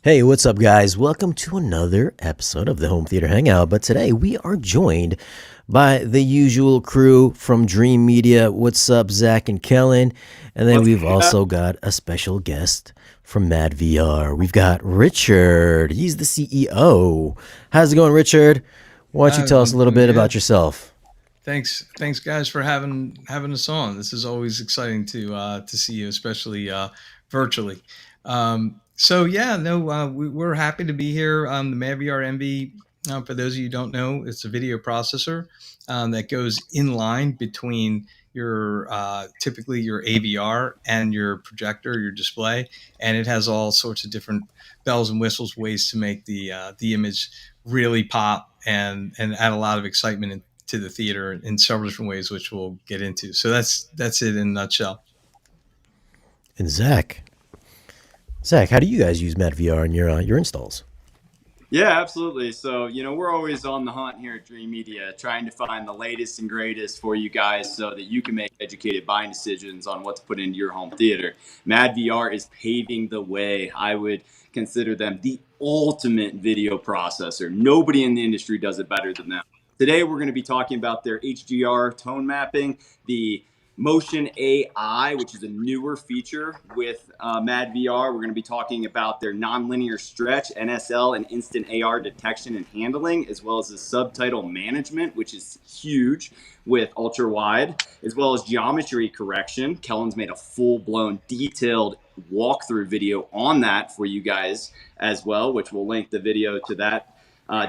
Hey, what's up, guys? Welcome to another episode of the Home Theater Hangout. But today we are joined by the usual crew from Dream Media. What's up, Zach and Kellen? And then we've also got a special guest from MADVR. We've got Richard. He's the CEO. How's it going, Richard? Why don't you tell us a little bit about yourself? Thanks, guys, for having us on. This is always exciting to see you, especially virtually. We're happy to be here. The MADVR MV, for those of you who don't know, it's a video processor that goes in line between your typically your AVR and your projector, your display, and it has all sorts of different bells and whistles, ways to make the image really pop and add a lot of excitement to the theater in several different ways, which we'll get into. So that's it in a nutshell. And Zach, how do you guys use MADVR in your installs? Yeah, absolutely. So, we're always on the hunt here at Dream Media, trying to find the latest and greatest for you guys so that you can make educated buying decisions on what to put into your home theater. MADVR is paving the way. I would consider them the ultimate video processor. Nobody in the industry does it better than them. Today, we're going to be talking about their HDR tone mapping, the Motion AI, which is a newer feature with MADVR. We're going to be talking about their Nonlinear Stretch, NSL, and Instant AR detection and handling, as well as the Subtitle Management, which is huge with ultra wide, as well as geometry correction. Kellen's made a full-blown, detailed walkthrough video on that for you guys as well, which we'll link the video to that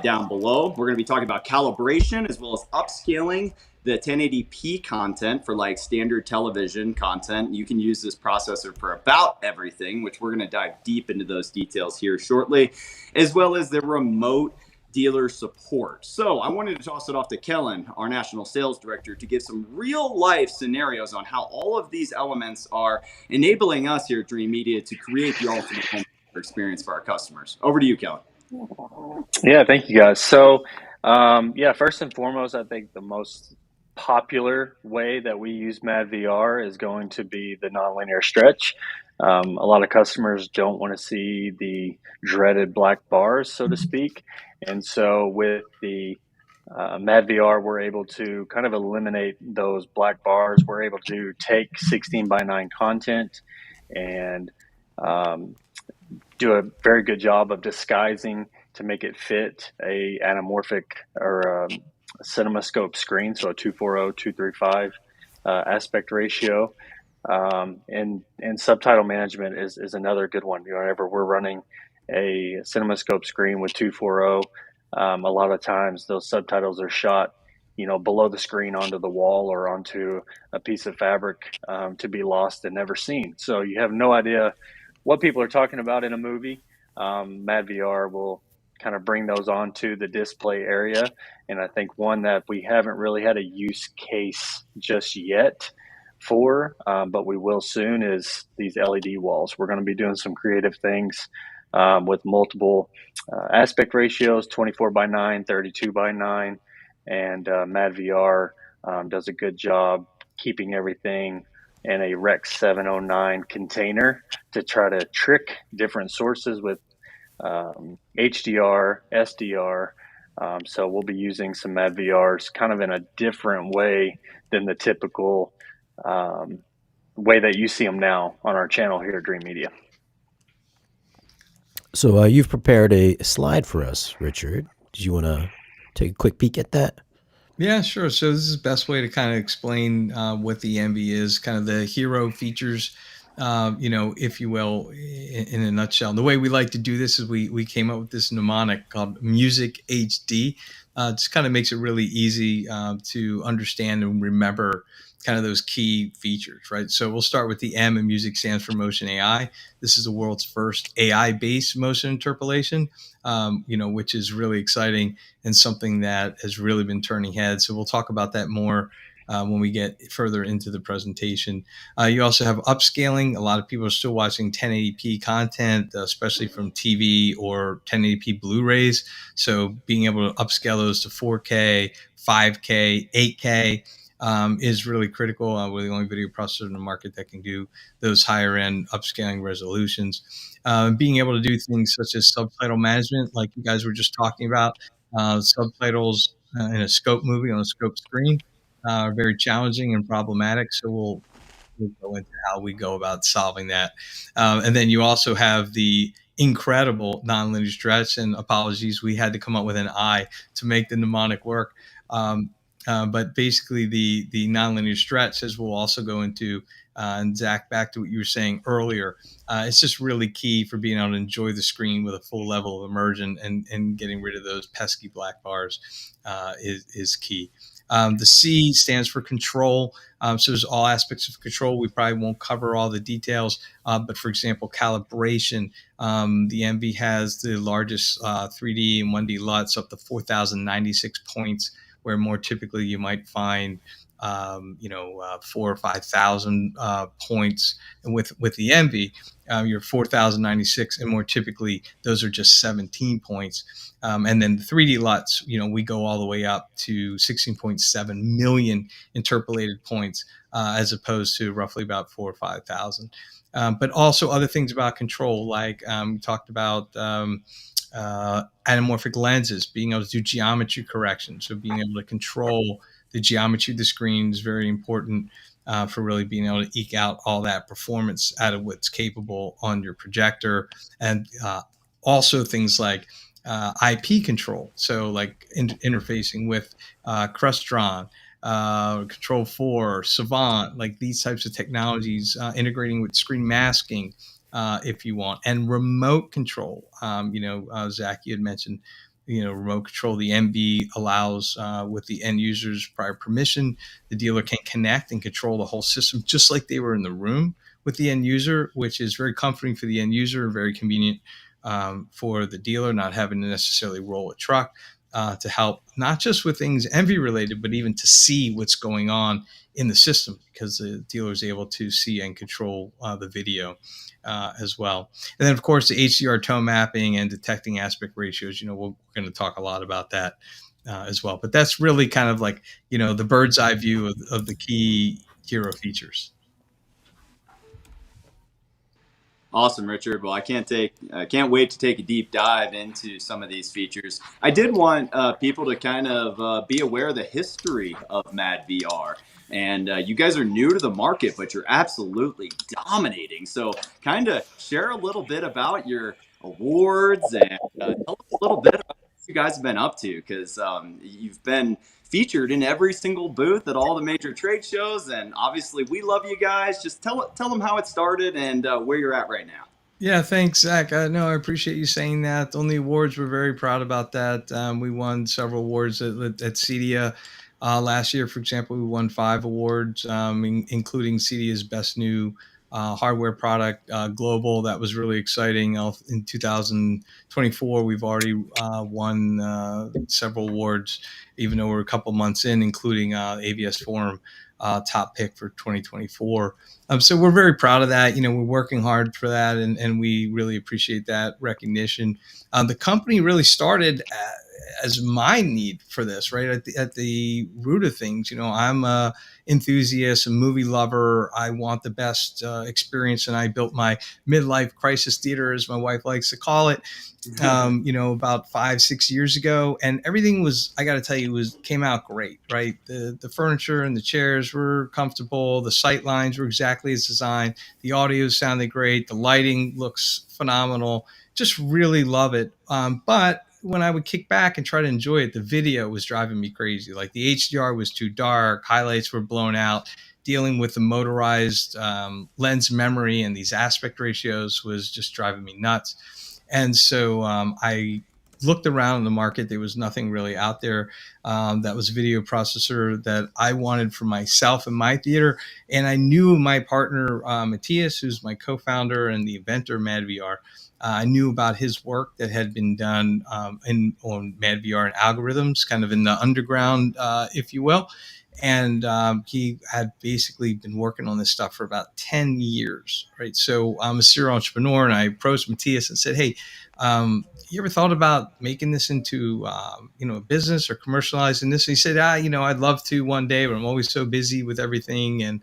down below. We're going to be talking about calibration as well as upscaling the 1080p content for like standard television content. You can use this processor for about everything, which we're going to dive deep into those details here shortly, as well as the remote dealer support. So I wanted to toss it off to Kellen, our national sales director, to give some real life scenarios on how all of these elements are enabling us here at Dream Media to create the ultimate home experience for our customers. Over to you, Kellen. Yeah, thank you guys. So, first and foremost, I think the most popular way that we use MADVR is going to be the nonlinear stretch. A lot of customers don't want to see the dreaded black bars, so to speak. And so with the MADVR, we're able to kind of eliminate those black bars. We're able to take 16:9 content and do a very good job of disguising to make it fit a anamorphic or a CinemaScope screen, so a 240, 235 aspect ratio. And subtitle management is another good one. Whenever we're running a CinemaScope screen with 240, a lot of times those subtitles are shot below the screen onto the wall or onto a piece of fabric to be lost and never seen. So you have no idea what people are talking about in a movie. MADVR will kind of bring those onto the display area. And I think one that we haven't really had a use case just yet for, but we will soon, is these LED walls. We're going to be doing some creative things with multiple aspect ratios, 24:9, 32:9, and MADVR does a good job keeping everything in a Rec 709 container to try to trick different sources with HDR, SDR. So we'll be using some MADVRs kind of in a different way than the typical way that you see them now on our channel here at Dream Media. So you've prepared a slide for us, Richard. Do you want to take a quick peek at that? Yeah, sure. So this is the best way to kind of explain what the MV is, kind of the hero features, if you will, in a nutshell. And the way we like to do this is we came up with this mnemonic called Music HD. Just kind of makes it really easy to understand and remember kind of those key features, right? So we'll start with the M, and music stands for Motion AI. This is the world's first AI-based motion interpolation, which is really exciting and something that has really been turning heads. So we'll talk about that more when we get further into the presentation. You also have upscaling. A lot of people are still watching 1080p content, especially from TV or 1080p Blu-rays. So being able to upscale those to 4K, 5K, 8K, is really critical. We're the only video processor in the market that can do those higher end upscaling resolutions. Being able to do things such as subtitle management, like you guys were just talking about, subtitles in a scope movie on a scope screen are very challenging and problematic. So we'll go into how we go about solving that. And then you also have the incredible nonlinear stretch. And apologies, we had to come up with an I to make the mnemonic work. But basically, the nonlinear stretch, as we'll also go into, and Zach, back to what you were saying earlier, it's just really key for being able to enjoy the screen with a full level of immersion, and getting rid of those pesky black bars is key. The C stands for control. So there's all aspects of control. We probably won't cover all the details, but for example, calibration. The Envy has the largest 3D and 1D LUTs, up to 4,096 points, where more typically you might find 4,000 or 5,000 points. And with the Envy, you're 4,096, and more typically those are just 17 points. And then the 3D LUTs, we go all the way up to 16.7 million interpolated points, as opposed to roughly about 4,000 or 5,000. But also other things about control, like we talked about anamorphic lenses, being able to do geometry correction. So being able to control the geometry of the screen is very important for really being able to eke out all that performance out of what's capable on your projector. And also things like IP control. So like interfacing with Crestron, Control 4, Savant, like these types of technologies, integrating with screen masking, if you want, and remote control. Zach, you had mentioned, remote control. The MB allows, with the end user's prior permission, the dealer can connect and control the whole system just like they were in the room with the end user, which is very comforting for the end user and very convenient for the dealer, not having to necessarily roll a truck, to help not just with things Envy related, but even to see what's going on in the system, because the dealer is able to see and control the video as well. And then, of course, the HDR toe mapping and detecting aspect ratios. We're going to talk a lot about that as well. But that's really kind of like, the bird's eye view of the key hero features. Awesome, Richard. Well, I can't wait to take a deep dive into some of these features. I did want people to kind of be aware of the history of MADVR. And you guys are new to the market, but you're absolutely dominating. So kind of share a little bit about your awards, and tell us a little bit about what you guys have been up to, because you've been featured in every single booth at all the major trade shows, and obviously we love you guys. Just tell them how it started and where you're at right now. Yeah, thanks, Zach. No, I appreciate you saying that. On the awards, we're very proud about that. We won several awards at CEDIA. Last year, for example, we won 5 awards, including CEDIA's Best New Hardware Product Global. That was really exciting. In 2024, we've already won several awards, even though we're a couple months in, including AVS Forum top pick for 2024. So we're very proud of that. We're working hard for that, and we really appreciate that recognition. The company really started as my need for this, right? At the root of things, I'm a enthusiast, a movie lover. I want the best experience, and I built my midlife crisis theater, as my wife likes to call it, about 5-6 years ago. And everything was, I got to tell you, came out great, right? The furniture and the chairs were comfortable. The sight lines were exactly as designed. The audio sounded great. The lighting looks phenomenal. Just really love it. But when I would kick back and try to enjoy it, the video was driving me crazy. Like the HDR was too dark, highlights were blown out. Dealing with the motorized lens memory and these aspect ratios was just driving me nuts. And so I looked around in the market. There was nothing really out there that was a video processor that I wanted for myself and my theater. And I knew my partner, Matthias, who's my co-founder and the inventor of MADVR, I knew about his work that had been done on MADVR and algorithms, kind of in the underground, if you will. And he had basically been working on this stuff for about 10 years, right? So I'm a serial entrepreneur, and I approached Matthias and said, hey, you ever thought about making this into, a business or commercializing this? And he said, I'd love to one day, but I'm always so busy with everything.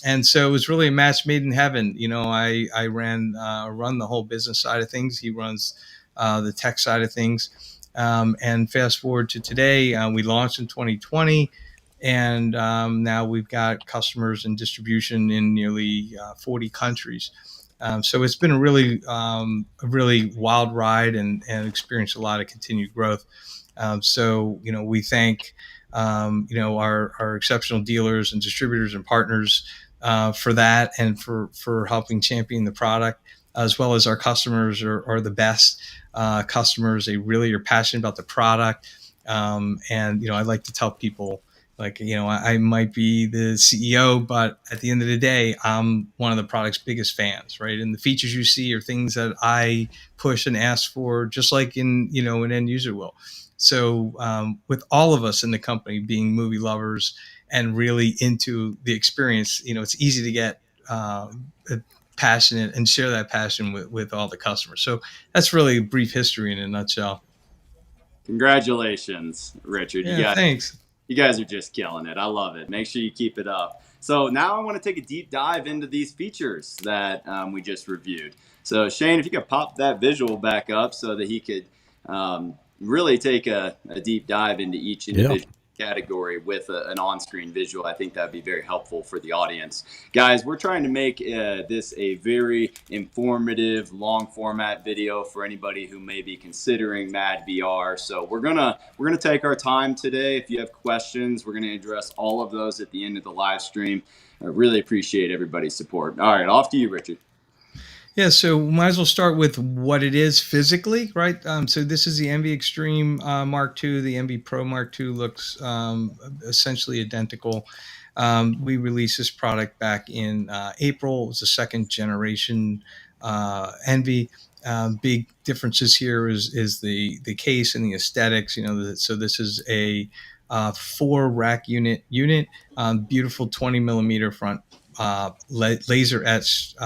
And so it was really a match made in heaven. I run the whole business side of things. He runs the tech side of things. And fast forward to today, we launched in 2020. And now we've got customers and distribution in nearly 40 countries. So it's been a really wild ride and experienced a lot of continued growth. So we thank our exceptional dealers and distributors and partners for that, and for helping champion the product, as well as our customers are the best customers. They really are passionate about the product. And I like to tell people, like, I might be the CEO, but at the end of the day, I'm one of the product's biggest fans, right? And the features you see are things that I push and ask for, just like an end user will. So with all of us in the company being movie lovers and really into the experience, it's easy to get passionate and share that passion with all the customers. So that's really a brief history in a nutshell. Congratulations, Richard. Yeah, thanks. You guys are just killing it. I love it. Make sure you keep it up. So now I want to take a deep dive into these features that we just reviewed. So Shane, if you could pop that visual back up so that he could really take a deep dive into each individual category with an on-screen visual, I think that'd be very helpful for the audience. Guys, we're trying to make this a very informative, long format video for anybody who may be considering MADVR. So we're gonna take our time today. If you have questions, we're gonna address all of those at the end of the live stream. I really appreciate everybody's support. All right, off to you, Richard. Yeah, so might as well start with what it is physically, right? So this is the MV Extreme Mark II. The MV Pro Mark II looks essentially identical. We released this product back in April. It was the second generation MV. Big differences here is the case and the aesthetics. So this is a 4 rack unit, beautiful 20 millimeter front laser etched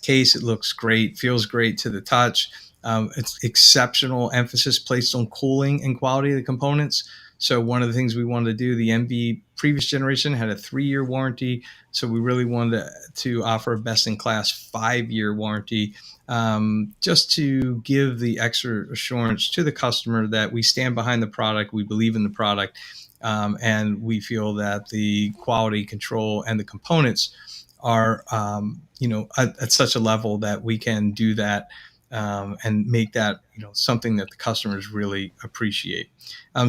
case. It looks great, feels great to the touch. It's exceptional emphasis placed on cooling and quality of the components. So one of the things we wanted to do, the MV previous generation had a 3-year warranty. So we really wanted to offer a best-in-class 5-year warranty, just to give the extra assurance to the customer that we stand behind the product, we believe in the product, and we feel that the quality control and the components are at such a level that we can do that and make that something that the customers really appreciate.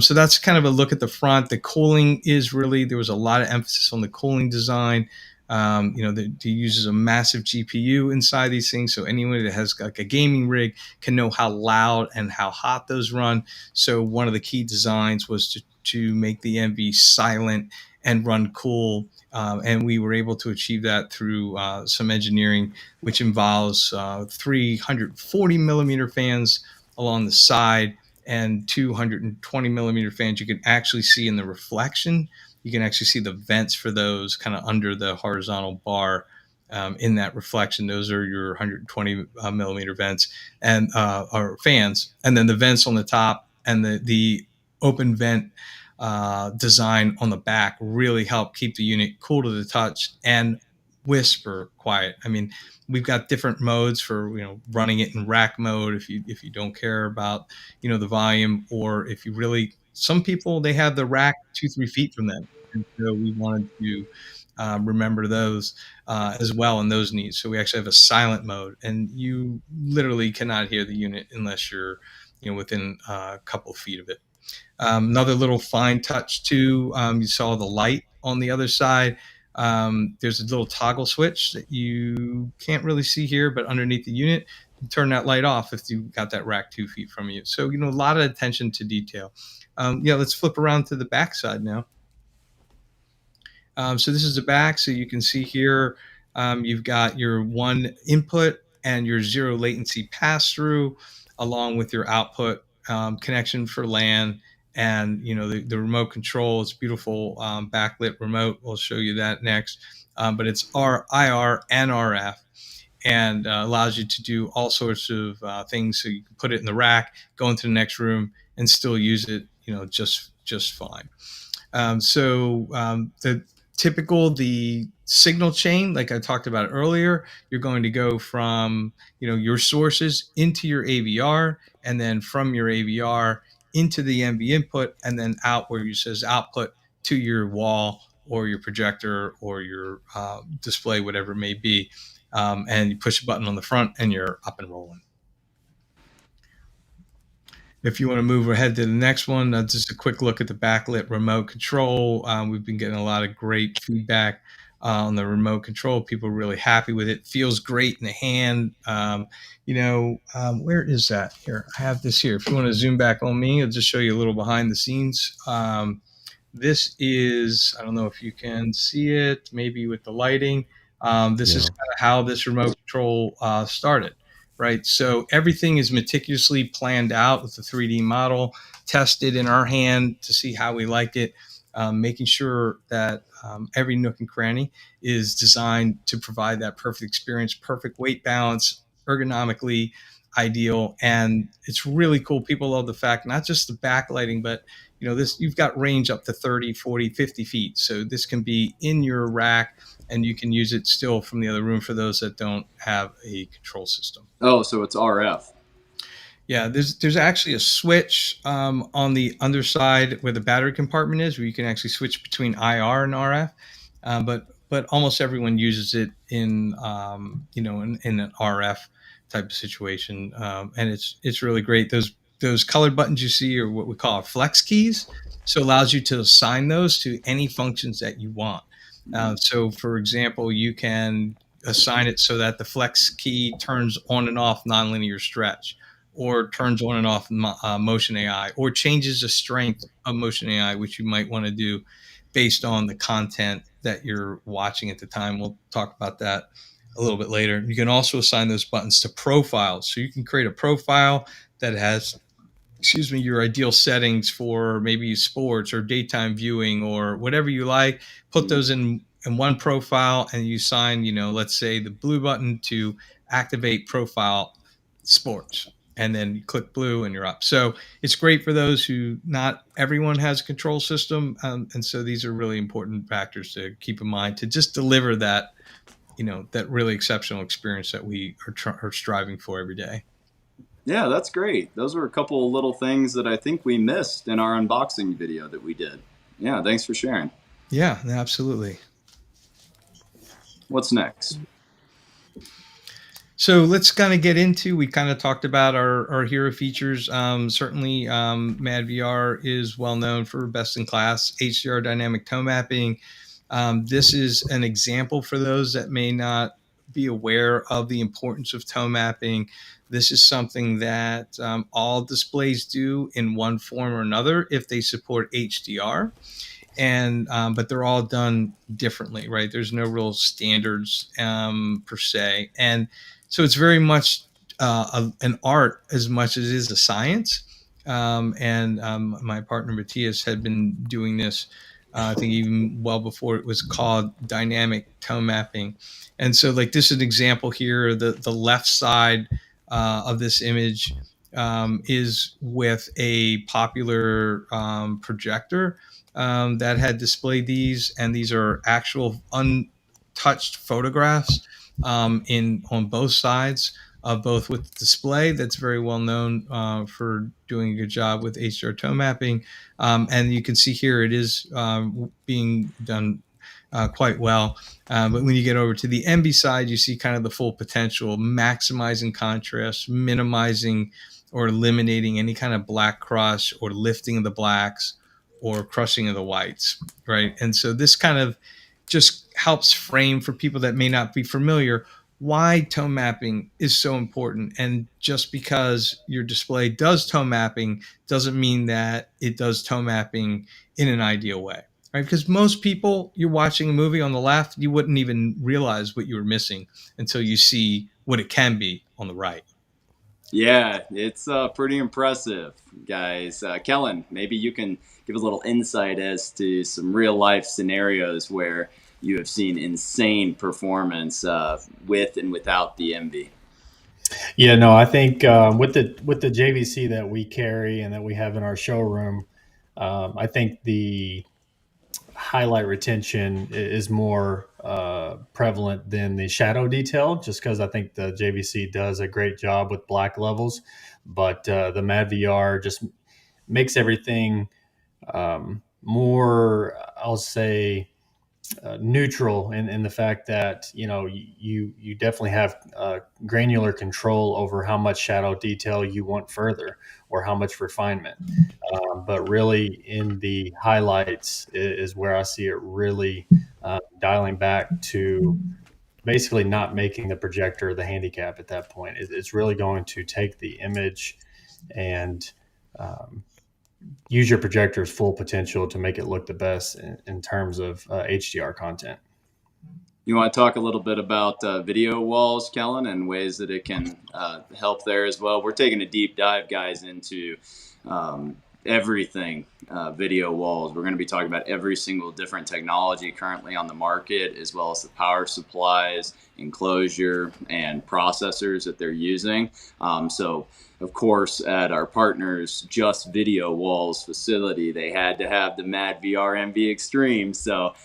So that's kind of a look at the front. The cooling is there was a lot of emphasis on the cooling design. It uses a massive GPU inside these things, so anyone that has like a gaming rig can know how loud and how hot those run. So one of the key designs was to make the MV silent and run cool. And we were able to achieve that through some engineering, which involves 340 millimeter fans along the side and 220 millimeter fans. You can actually see in the reflection, you can actually see the vents for those kind of under the horizontal bar in that reflection. Those are your 120 millimeter vents and or fans. And then the vents on the top and the open vent design on the back really help keep the unit cool to the touch and whisper quiet. I mean, we've got different modes for running it in rack mode if you don't care about the volume, or if you really, some people, they have the rack 2-3 feet from them, and so we wanted to remember those as well, and those needs. So we actually have a silent mode, and you literally cannot hear the unit unless you're within a couple of feet of it. Another little fine touch too, you saw the light on the other side. There's a little toggle switch that you can't really see here, but underneath the unit, you turn that light off if you got that rack 2 feet from you. So, a lot of attention to detail. Let's flip around to the back side now. So this is the back. So you can see here, you've got your one input and your zero latency pass through, along with your output connection for LAN. And the remote control is beautiful, backlit remote. We'll show you that next. But it's IR and RF, and allows you to do all sorts of things. So you can put it in the rack, go into the next room, and still use it, just fine. The signal chain, like I talked about earlier, you're going to go from your sources into your AVR, and then from your AVR into the MV input, and then out where it says output to your wall or your projector or your display, whatever it may be. And you push a button on the front and you're up and rolling. If you want to move ahead to the next one, just a quick look at the backlit remote control. We've been getting a lot of great feedback on the remote control. People are really happy with it. Feels great in the hand. Where is that? Here, I have this here. If you want to zoom back on me, I'll just show you a little behind the scenes. This is, I don't know if you can see it, maybe with the lighting. This is kind of how this remote control started. Right. So everything is meticulously planned out with the 3D model, tested in our hand to see how we like it, making sure that every nook and cranny is designed to provide that perfect experience, perfect weight balance, ergonomically ideal. And it's really cool. People love the fact, not just the backlighting, but you've got range up to 30, 40, 50 feet. So this can be in your rack, and you can use it still from the other room for those that don't have a control system. Oh, so it's RF. Yeah, there's actually a switch on the underside where the battery compartment is, where you can actually switch between IR and RF. But almost everyone uses it in in an RF type of situation, and it's really great. Those colored buttons you see are what we call flex keys. So it allows you to assign those to any functions that you want. So, for example, you can assign it so that the flex key turns on and off nonlinear stretch, or turns on and off motion AI, or changes the strength of motion AI, which you might want to do based on the content that you're watching at the time. We'll talk about that a little bit later. You can also assign those buttons to profiles. So you can create a profile that has your ideal settings for maybe sports or daytime viewing or whatever you like. Put those in one profile, and you assign, let's say the blue button to activate profile sports, and then you click blue and you're up. So it's great for those who not everyone has a control system. And so these are really important factors to keep in mind to just deliver that, that really exceptional experience that we are striving for every day. Yeah, that's great. Those were a couple of little things that I think we missed in our unboxing video that we did. Yeah, thanks for sharing. Yeah, absolutely. What's next? So let's kind of get into, we kind of talked about our hero features. Certainly, MADVR is well known for best in class HDR Dynamic Toe Mapping. This is an example for those that may not be aware of the importance of toe mapping. This is something that all displays do in one form or another if they support HDR. And but they're all done differently, right? There's no real standards per se. And so it's very much an art as much as it is a science. My partner Matthias had been doing this, I think even well before it was called dynamic toe mapping. And so like this is an example here, the left side of this image is with a popular projector that had displayed these, and these are actual untouched photographs on both sides of both with the display that's very well known for doing a good job with HDR toe mapping. And you can see here it is being done quite well. But when you get over to the MB side, you see kind of the full potential, maximizing contrast, minimizing or eliminating any kind of black crush or lifting of the blacks or crushing of the whites, right? And so this kind of just helps frame for people that may not be familiar why toe mapping is so important. And just because your display does toe mapping doesn't mean that it does toe mapping in an ideal way, right? Because most people, you're watching a movie on the left, you wouldn't even realize what you were missing until you see what it can be on the right. Yeah, it's pretty impressive, guys. Kellen, maybe you can give a little insight as to some real life scenarios where you have seen insane performance with and without the MV. Yeah, no, I think with the JVC that we carry and that we have in our showroom, I think the highlight retention is more prevalent than the shadow detail, just because I think the JVC does a great job with black levels, but the MADVR just makes everything more, I'll say, neutral in the fact that you definitely have granular control over how much shadow detail you want further or how much refinement. But really, in the highlights is where I see it really dialing back to basically not making the projector the handicap at that point. It's really going to take the image and use your projector's full potential to make it look the best in terms of HDR content. You want to talk a little bit about video walls, Kellen, and ways that it can help there as well? We're taking a deep dive, guys, into everything video walls. We're going to be talking about every single different technology currently on the market, as well as the power supplies, enclosure, and processors that they're using. So, of course, at our partners Just Video Walls facility, they had to have the MADVR MV Extreme. So,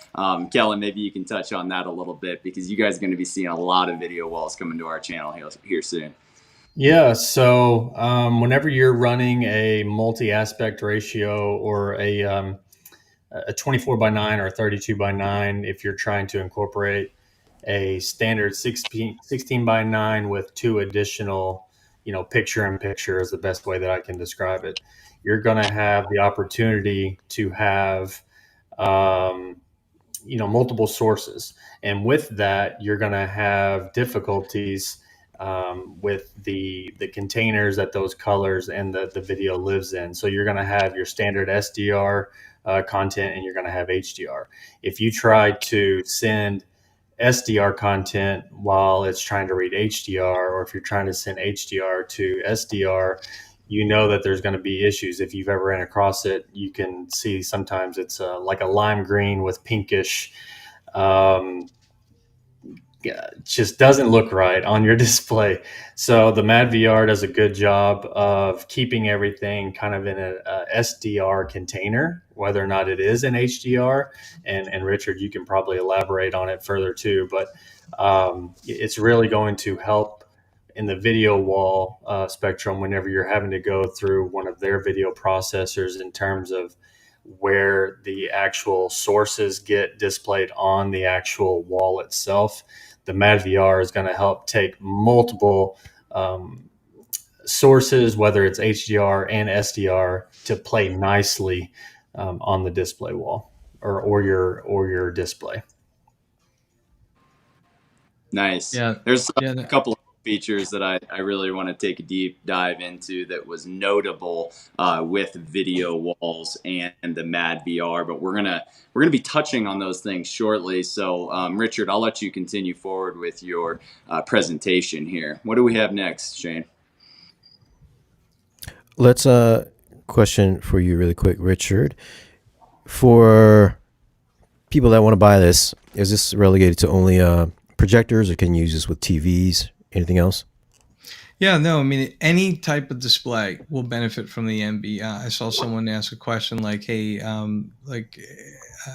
Kellen, maybe you can touch on that a little bit, because you guys are going to be seeing a lot of video walls coming to our channel here soon. Yeah, so whenever you're running a multi-aspect ratio or a 24:9 or a 32:9, if you're trying to incorporate a standard 16:9 with two additional, picture-in-picture is the best way that I can describe it. You're going to have the opportunity to have, multiple sources. And with that, you're going to have difficulties with the containers that those colors and the video lives in. So you're going to have your standard SDR content, and you're going to have HDR. If you try to send SDR content while it's trying to read HDR, or if you're trying to send HDR to SDR, you know that there's going to be issues. If you've ever ran across it, you can see sometimes it's like a lime green with pinkish. Just doesn't look right on your display. So the MADVR does a good job of keeping everything kind of in a SDR container, whether or not it is an HDR. And Richard, you can probably elaborate on it further too, but it's really going to help in the video wall spectrum whenever you're having to go through one of their video processors in terms of where the actual sources get displayed on the actual wall itself. The MADVR is going to help take multiple sources, whether it's HDR and SDR, to play nicely on the display wall or your display. Nice. Yeah. There's a couple of features that I really want to take a deep dive into that was notable with video walls and the MADVR, but we're gonna be touching on those things shortly. So Richard, I'll let you continue forward with your presentation here. What do we have next, Shane? Let's question for you really quick, Richard. For people that want to buy this, is this relegated to only projectors, or can you use this with TVs? Anything else? Yeah, no, I mean, any type of display will benefit from the MV. I saw someone ask a question like, hey,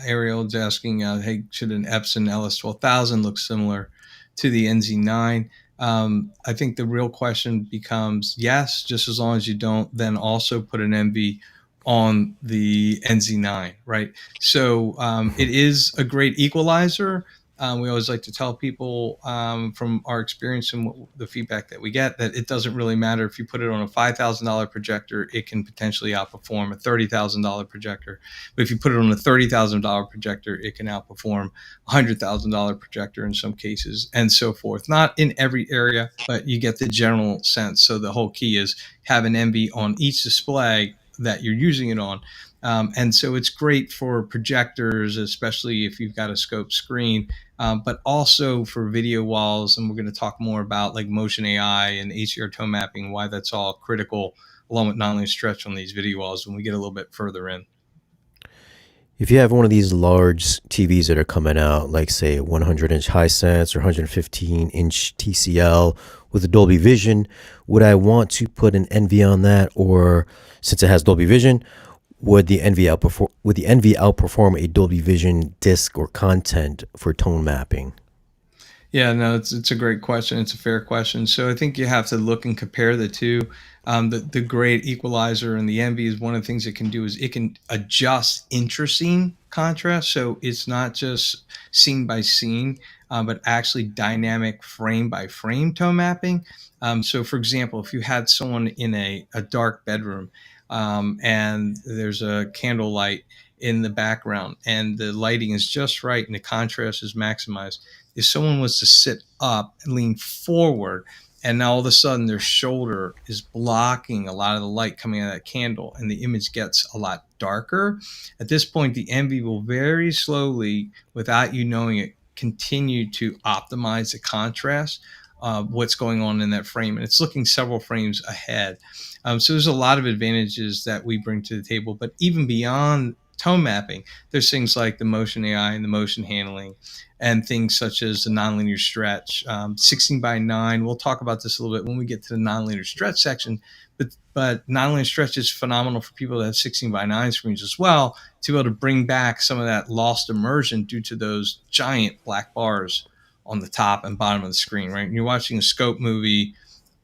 Ariel's asking, hey, should an Epson LS12000 look similar to the NZ9? I think the real question becomes yes, just as long as you don't then also put an MV on the NZ9, right? So it is a great equalizer. We always like to tell people from our experience and the feedback that we get that it doesn't really matter if you put it on a $5,000 projector, it can potentially outperform a $30,000 projector. But if you put it on a $30,000 projector, it can outperform a $100,000 projector in some cases, and so forth. Not in every area, but you get the general sense. So the whole key is have an MV on each display that you're using it on. And so it's great for projectors, especially if you've got a scope screen, but also for video walls. And we're going to talk more about like motion AI and HDR toe mapping, why that's all critical, along with nonlinear stretch on these video walls when we get a little bit further in. If you have one of these large TVs that are coming out, like say 100-inch Hisense or 115-inch TCL with a Dolby Vision, would I want to put an NV on that? Or since it has Dolby Vision, would the NV outperform a Dolby Vision disc or content for tone mapping? Yeah, no, it's a great question. It's a fair question. So I think you have to look and compare the two. The great equalizer in the Envy is one of the things it can do is it can adjust inter-scene contrast. So it's not just scene by scene, but actually dynamic frame by frame tone mapping. So for example, if you had someone in a dark bedroom and there's a candlelight in the background and the lighting is just right and the contrast is maximized, if someone was to sit up and lean forward and now all of a sudden their shoulder is blocking a lot of the light coming out of that candle and the image gets a lot darker, at this point the envy will very slowly, without you knowing it, continue to optimize the contrast of what's going on in that frame, and it's looking several frames ahead. So there's a lot of advantages that we bring to the table, but even beyond tone mapping, there's things like the motion AI and the motion handling, and things such as the nonlinear stretch, 16:9. We'll talk about this a little bit when we get to the nonlinear stretch section. But nonlinear stretch is phenomenal for people that have 16:9 screens as well, to be able to bring back some of that lost immersion due to those giant black bars on the top and bottom of the screen. Right, when you're watching a scope movie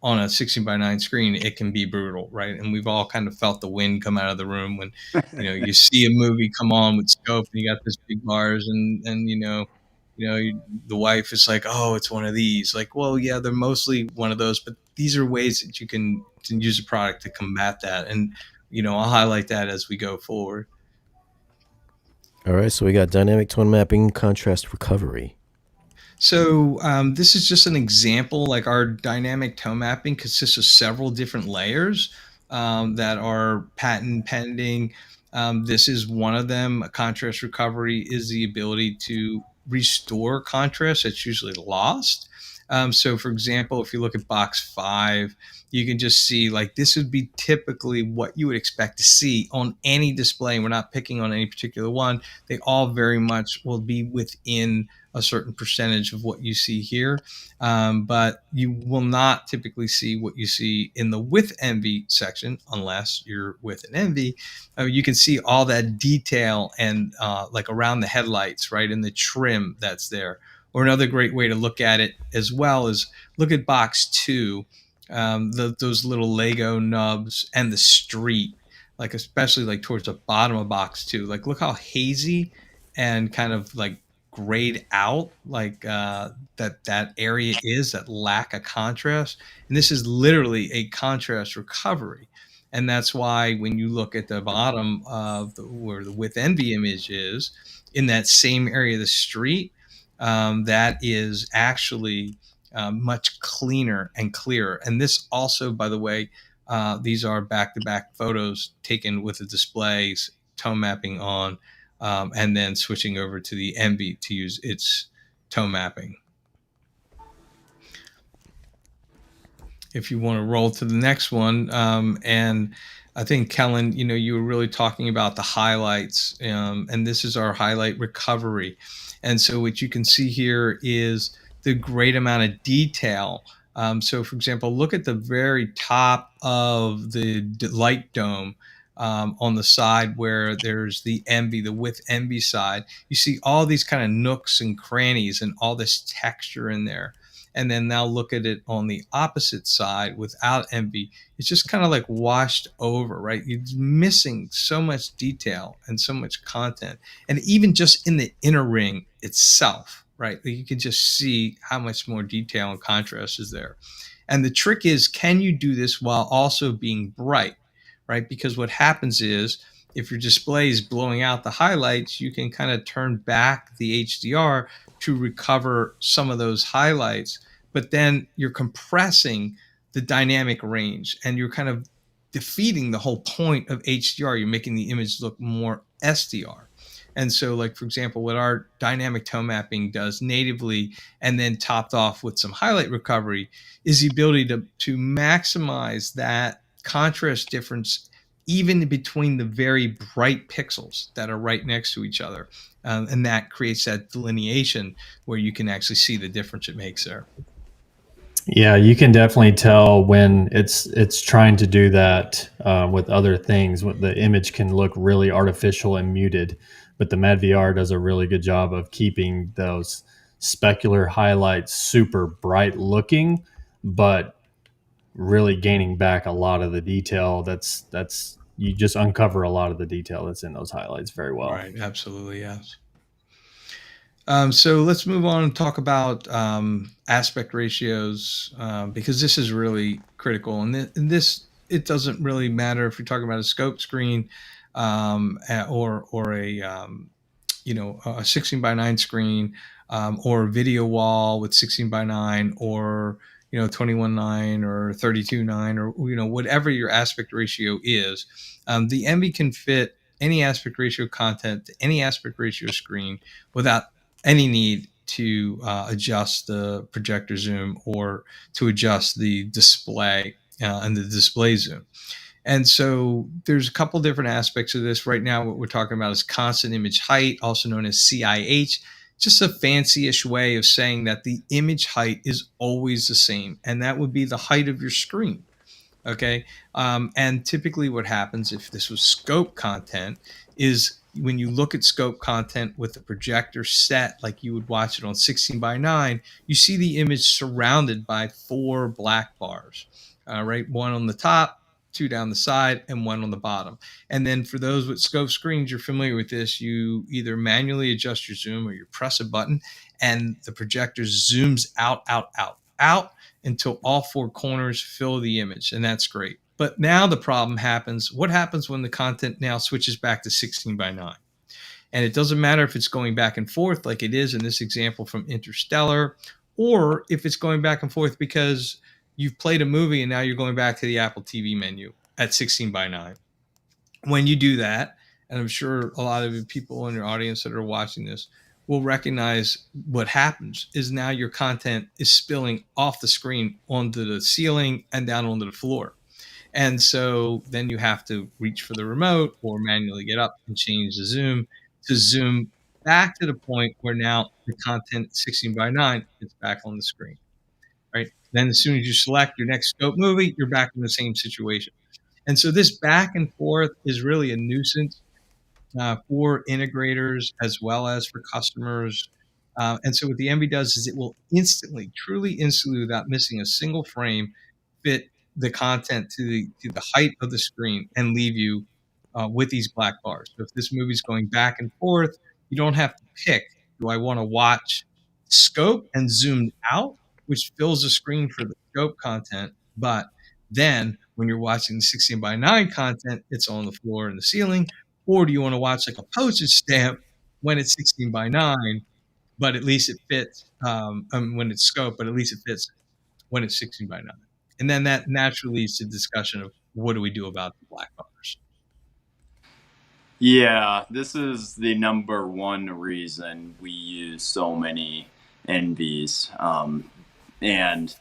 on a 16:9 screen, it can be brutal, right? And we've all kind of felt the wind come out of the room when, you see a movie come on with scope and you got this big bars, and the wife is like, "Oh, it's one of these." Like, well, yeah, they're mostly one of those, but these are ways that you can use a product to combat that, and I'll highlight that as we go forward. All right, so we got dynamic tone mapping, contrast recovery. So this is just an example. Like our dynamic tone mapping consists of several different layers that are patent pending. This is one of them. Contrast recovery is the ability to restore contrast that's usually lost. So for example, if you look at box 5, you can just see like this would be typically what you would expect to see on any display. We're not picking on any particular one. They all very much will be within a certain percentage of what you see here. But you will not typically see what you see in the with envy section unless you're with an envy. You can see all that detail and like around the headlights, right, and the trim that's there. Or another great way to look at it as well is look at box 2, those little Lego nubs and the street, like especially like towards the bottom of box 2. Like look how hazy and kind of like grayed out like that area is, that lack of contrast. And this is literally a contrast recovery. And that's why when you look at the bottom of where the with envy image is, in that same area of the street, that is actually much cleaner and clearer. And this also, by the way, these are back-to-back photos taken with the displays, tone mapping on, and then switching over to the Envy to use its tone mapping. If you want to roll to the next one, and I think Kellen, you were really talking about the highlights, and this is our highlight recovery. And so what you can see here is the great amount of detail. So for example, look at the very top of the light dome. On the side where there's the envy, the with envy side, you see all these kind of nooks and crannies and all this texture in there. And then now look at it on the opposite side without envy. It's just kind of like washed over, right? You're missing so much detail and so much content. And even just in the inner ring itself, right? You can just see how much more detail and contrast is there. And the trick is, can you do this while also being bright, right? Because what happens is, if your display is blowing out the highlights, you can kind of turn back the HDR to recover some of those highlights, but then you're compressing the dynamic range and you're kind of defeating the whole point of HDR. You're making the image look more SDR. And so, like, for example, what our dynamic toe mapping does natively and then topped off with some highlight recovery is the ability to maximize that contrast difference even between the very bright pixels that are right next to each other. And that creates that delineation where you can actually see the difference it makes there. Yeah, you can definitely tell when it's trying to do that with other things. The image can look really artificial and muted, but the MADVR does a really good job of keeping those specular highlights super bright looking, but really gaining back a lot of the detail. That's you just uncover a lot of the detail that's in those highlights very well. Right, absolutely, yes. So let's move on and talk about aspect ratios, because this is really critical. And this, it doesn't really matter if you're talking about a scope screen or a a 16:9 screen, or a video wall with 16:9, or 21:9 or 32:9, or whatever your aspect ratio is. The Envy can fit any aspect ratio content to any aspect ratio screen without any need to adjust the projector zoom or to adjust the display and the display zoom. And so there's a couple different aspects of this. Right now, what we're talking about is constant image height, also known as CIH, just a fancy-ish way of saying that the image height is always the same, and that would be the height of your screen. Okay. And typically what happens if this was scope content is when you look at scope content with the projector set, like you would watch it on 16:9, you see the image surrounded by 4 black bars, right? One on the top, 2 down the side, and 1 on the bottom. And then for those with scope screens, you're familiar with this. You either manually adjust your zoom or you press a button and the projector zooms out until all 4 corners fill the image, and that's great. But now the problem happens. What happens when the content now switches back to 16:9? And it doesn't matter if it's going back and forth like it is in this example from Interstellar, or if it's going back and forth because you've played a movie and now you're going back to the Apple TV menu at 16:9. When you do that, and I'm sure a lot of the people in your audience that are watching this will recognize what happens is now your content is spilling off the screen onto the ceiling and down onto the floor. And so then you have to reach for the remote or manually get up and change the zoom to zoom back to the point where now the content 16:9 is back on the screen, right? Then as soon as you select your next scope movie, you're back in the same situation. And so this back and forth is really a nuisance for integrators as well as for customers. And so what the Envy does is it will instantly, truly instantly, without missing a single frame, fit the content to the height of the screen and leave you with these black bars. So if this movie's going back and forth, you don't have to pick, do I want to watch scope and zoomed out, which fills the screen for the scope content, but then when you're watching the 16:9 content, it's on the floor and the ceiling. Or do you want to watch like a postage stamp when it's 16:9, but at least it fits when it's scope, but at least it fits when it's 16:9. And then that naturally leads to discussion of what do we do about the black bars. Yeah, this is the number one reason we use so many Envies. And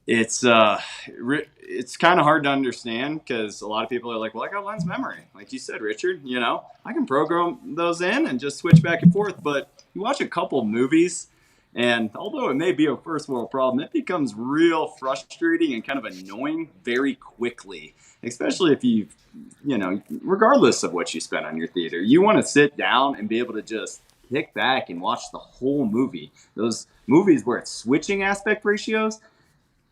it's kind of hard to understand because a lot of people are like, well, I got lens memory. Like you said, Richard, I can program those in and just switch back and forth. But you watch a couple movies, and although it may be a first world problem, it becomes real frustrating and kind of annoying very quickly, especially if you've, regardless of what you spend on your theater, you want to sit down and be able to just kick back and watch the whole movie. Those movies where it's switching aspect ratios,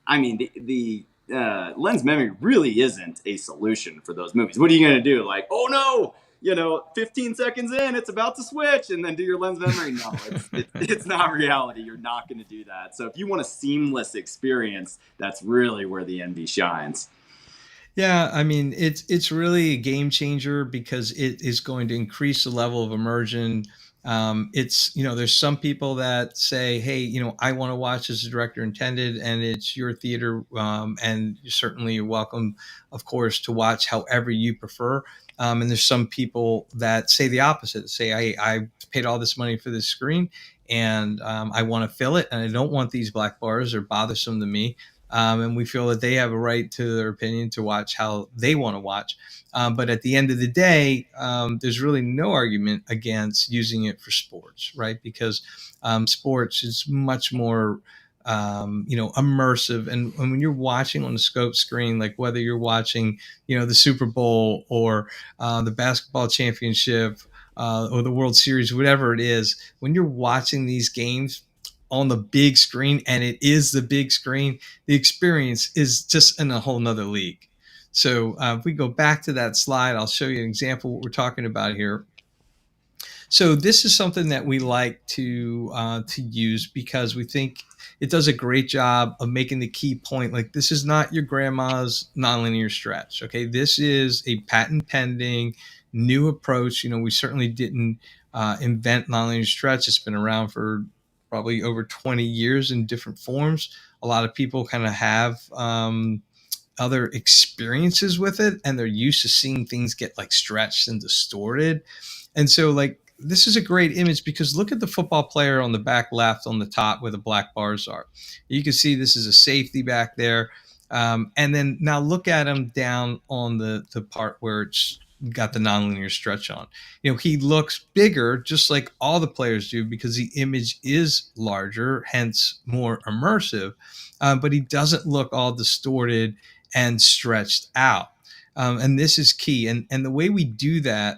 I mean, the lens memory really isn't a solution for those movies. What are you going to do? Like, oh no, 15 seconds in, it's about to switch, and then do your lens memory? No, it's not reality. You're not going to do that. So if you want a seamless experience, that's really where the Envy shines. Yeah, I mean, it's really a game changer because it is going to increase the level of immersion It's, there's some people that say, hey, I want to watch as the director intended, and it's your theater, and you're welcome, of course, to watch however you prefer. And there's some people that say the opposite, say, I paid all this money for this screen, and I want to fill it, and I don't want these black bars. They're bothersome to me. And we feel that they have a right to their opinion to watch how they want to watch. But at the end of the day, there's really no argument against using it for sports, right? Because sports is much more, immersive. And when you're watching on the scope screen, like whether you're watching, the Super Bowl or the basketball championship or the World Series, whatever it is, when you're watching these games on the big screen, and it is the big screen, the experience is just in a whole nother league. So if we go back to that slide, I'll show you an example of what we're talking about here. So this is something that we like to use because we think it does a great job of making the key point. Like, this is not your grandma's nonlinear stretch. Okay, this is a patent pending new approach. We certainly didn't invent nonlinear stretch. It's been around for probably over 20 years in different forms. A lot of people kind of have other experiences with it, and they're used to seeing things get like stretched and distorted. And so, like, this is a great image because look at the football player on the back left on the top where the black bars are. You can see this is a safety back there. And then now look at him down on the part where it's got the nonlinear stretch on. He looks bigger, just like all the players do, because the image is larger, hence more immersive. But he doesn't look all distorted and stretched out. And this is key. And the way we do that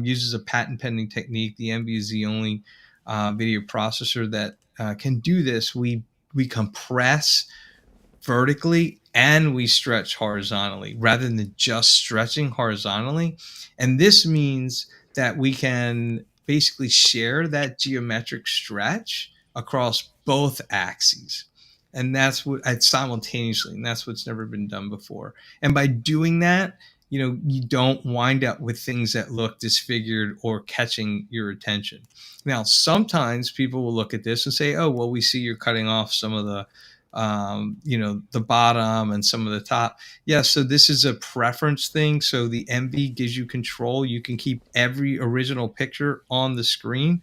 uses a patent pending technique. The MV is the only video processor that can do this. We compress vertically and we stretch horizontally rather than just stretching horizontally. And this means that we can basically share that geometric stretch across both axes. And that's what simultaneously, and that's what's never been done before. And by doing that, you don't wind up with things that look disfigured or catching your attention. Now, sometimes people will look at this and say, oh, well, we see you're cutting off some of the the bottom and some of the top. Yeah, so this is a preference thing. So the MV gives you control. You can keep every original picture on the screen.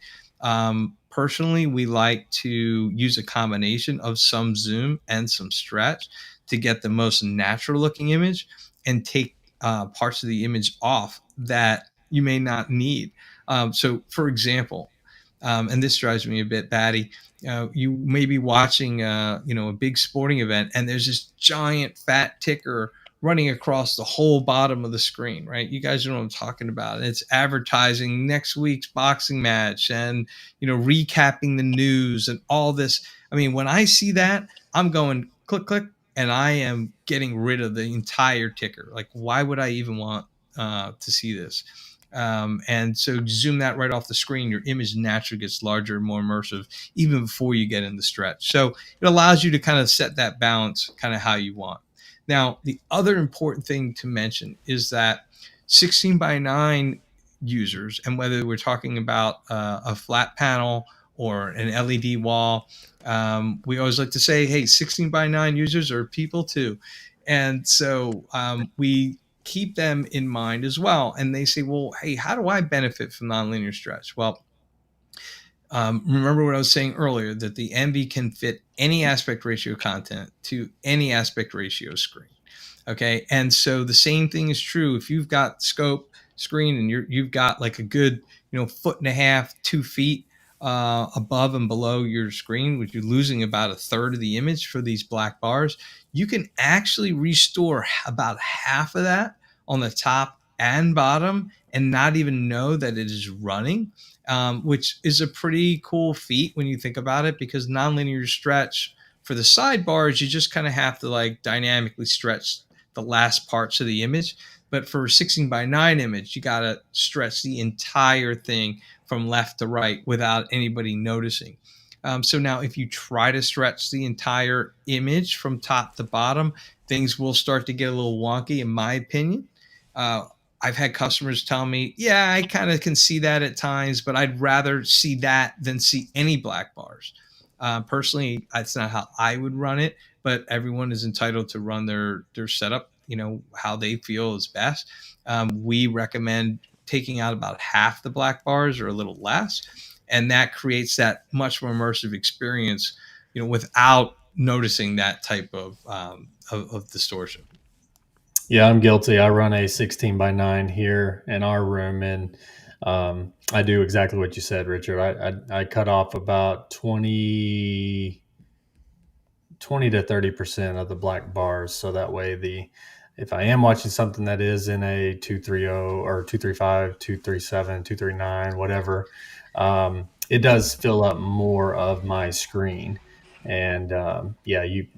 Personally, we like to use a combination of some zoom and some stretch to get the most natural looking image and take parts of the image off that you may not need. So for example, and this drives me a bit batty, you may be watching a big sporting event, and there's this giant fat ticker running across the whole bottom of the screen, right? You guys know what I'm talking about. And it's advertising next week's boxing match and, recapping the news and all this. I mean, when I see that, I'm going click, click, and I am getting rid of the entire ticker. Like, why would I even want to see this? And so zoom that right off the screen, your image naturally gets larger and more immersive even before you get in the stretch. So it allows you to kind of set that balance kind of how you want. Now, the other important thing to mention is that 16:9 users, and whether we're talking about a flat panel or an LED wall, we always like to say, hey, 16:9 users are people too. And so we keep them in mind as well. And they say, well, hey, how do I benefit from nonlinear stretch? Well, remember what I was saying earlier, that the MV can fit any aspect ratio content to any aspect ratio screen. Okay. And so the same thing is true if you've got scope screen and you've got like a good, 1.5 feet, 2 feet above and below your screen, which you're losing about a third of the image for these black bars. You can actually restore about half of that on the top and bottom and not even know that it is running, which is a pretty cool feat when you think about it, because nonlinear stretch for the sidebars, you just kind of have to like dynamically stretch the last parts of the image. But for a 16:9 image, you got to stretch the entire thing from left to right without anybody noticing. So now if you try to stretch the entire image from top to bottom, things will start to get a little wonky, in my opinion. I've had customers tell me, yeah, I kind of can see that at times, but I'd rather see that than see any black bars. Personally, that's not how I would run it, but everyone is entitled to run their setup, how they feel is best. We recommend taking out about half the black bars or a little less, and that creates that much more immersive experience, without noticing that type of distortion. Yeah, I'm guilty. I run a 16 by 9 here in our room, and I do exactly what you said, Richard. I cut off about 20 to 30% of the black bars, so that way if I am watching something that is in a 230 or 235, 237, 239, whatever, it does fill up more of my screen. And yeah, you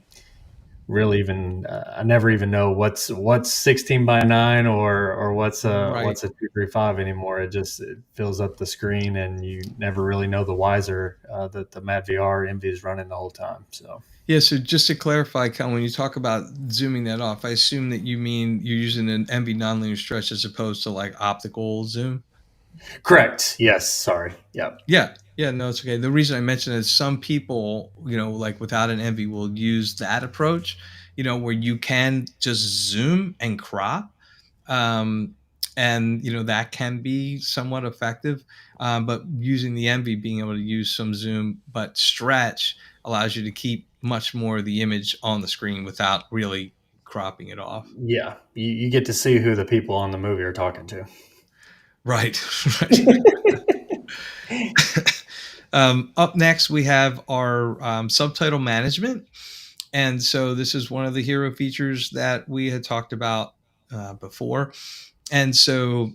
really even I never even know what's 16 by 9 or what's Right. a 235 anymore. It fills up the screen, and you never really know the wiser that the MADVR Envy is running the whole time. So Yeah, so just to clarify, Ken, when you talk about zooming that off, I assume that you mean you're using an NV nonlinear stretch as opposed to like optical zoom? correct. Yes. Sorry. Yep. Yeah. Yeah, no, it's okay. The reason I mention it is some people, like without an envy will use that approach, where you can just zoom and crop. Um, and that can be somewhat effective. But using the envy, being able to use some zoom, but stretch allows you to keep much more of the image on the screen without really cropping it off. Yeah. You get to see who the people on the movie are talking to. Right. Right. Up next, we have our subtitle management. And so this is one of the hero features that we had talked about before. And so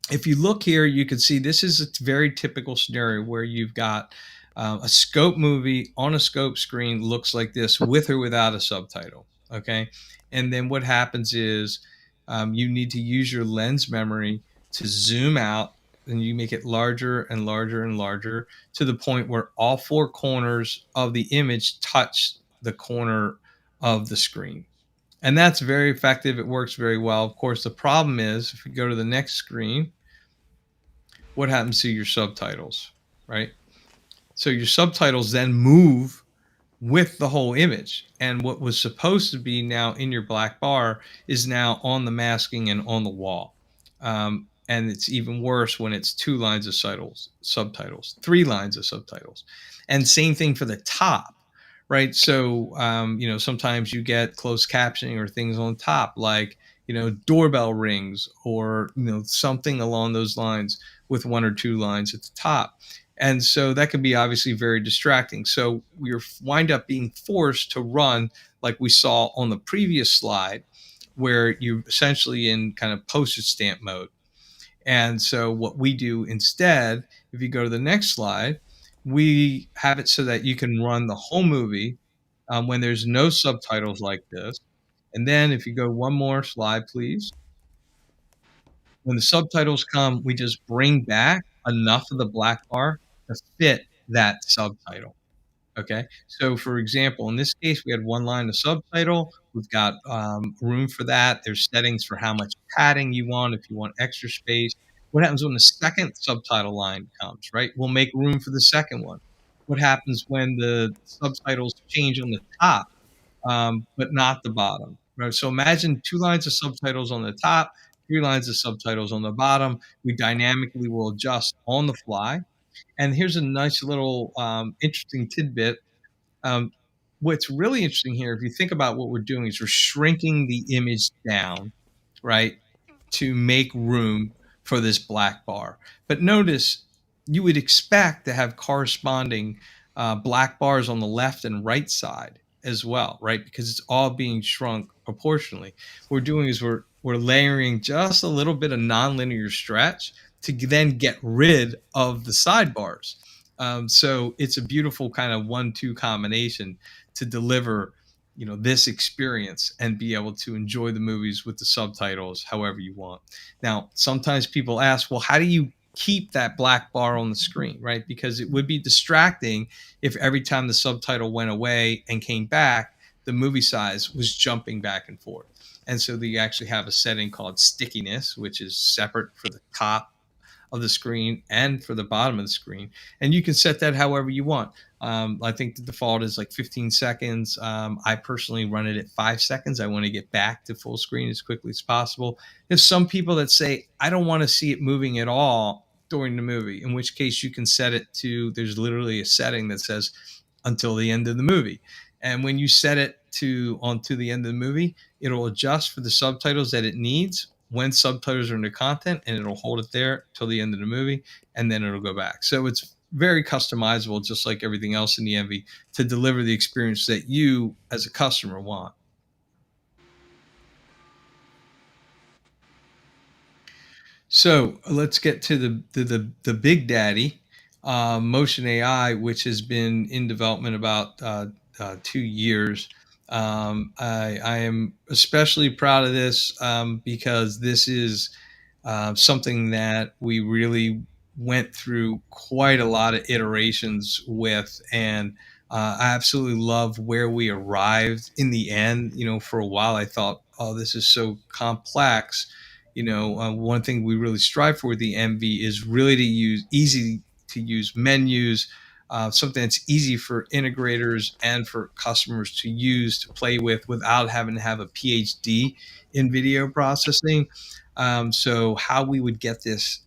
if you look here, you can see this is a very typical scenario where you've got a scope movie on a scope screen looks like this with or without a subtitle. Okay. And then what happens is you need to use your lens memory to zoom out, and you make it larger and larger and larger to the point where all four corners of the image touch the corner of the screen. And that's very effective. It works very well. Of course, the problem is if you go to the next screen, what happens to your subtitles, right? So your subtitles then move with the whole image. And what was supposed to be now in your black bar is now on the masking and on the wall. And it's even worse when it's 2 lines of subtitles, 3 lines of subtitles. And same thing for the top, right? So, sometimes you get closed captioning or things on top, like, doorbell rings or, something along those lines with 1 or 2 lines at the top. And so that can be obviously very distracting. So we wind up being forced to run like we saw on the previous slide, where you're essentially in kind of postage stamp mode. And so what we do instead, if you go to the next slide, we have it so that you can run the whole movie when there's no subtitles like this. And then if you go one more slide, please. When the subtitles come, we just bring back enough of the black bar to fit that subtitle. Okay. So, for example, in this case, we had 1 line of subtitle. We've got room for that. There's settings for how much padding you want, if you want extra space. What happens when the second subtitle line comes, right? We'll make room for the second one. What happens when the subtitles change on the top, but not the bottom, right? So imagine 2 lines of subtitles on the top, 3 lines of subtitles on the bottom. We dynamically will adjust on the fly. And here's a nice little interesting tidbit. Um, what's really interesting here, if you think about what we're doing, is we're shrinking the image down, right, to make room for this black bar. But notice you would expect to have corresponding black bars on the left and right side as well, right? Because it's all being shrunk proportionally. What we're doing is we're layering just a little bit of nonlinear stretch to then get rid of the sidebars. So it's a beautiful kind of 1-2 combination to deliver, this experience and be able to enjoy the movies with the subtitles however you want. Now, sometimes people ask, well, how do you keep that black bar on the screen, right? Because it would be distracting if every time the subtitle went away and came back, the movie size was jumping back and forth. And so you actually have a setting called stickiness, which is separate for the top of the screen and for the bottom of the screen. And you can set that however you want. I think the default is like 15 seconds. I personally run it at 5 seconds. I want to get back to full screen as quickly as possible. There's some people that say, I don't want to see it moving at all during the movie, in which case you can set it to, there's literally a setting that says until the end of the movie. And when you set it to onto the end of the movie, it'll adjust for the subtitles that it needs when subtitles are in the content, and it'll hold it there till the end of the movie, and then it'll go back. So it's very customizable, just like everything else in the Envy, to deliver the experience that you as a customer want. So let's get to the big daddy, Motion AI, which has been in development about 2 years. I am especially proud of this because this is something that we really went through quite a lot of iterations with, and I absolutely love where we arrived in the end. For a while I thought, oh, this is so complex. One thing we really strive for with the MV is really to use easy to use menus, something that's easy for integrators and for customers to use to play with without having to have a PhD in video processing. So how we would get this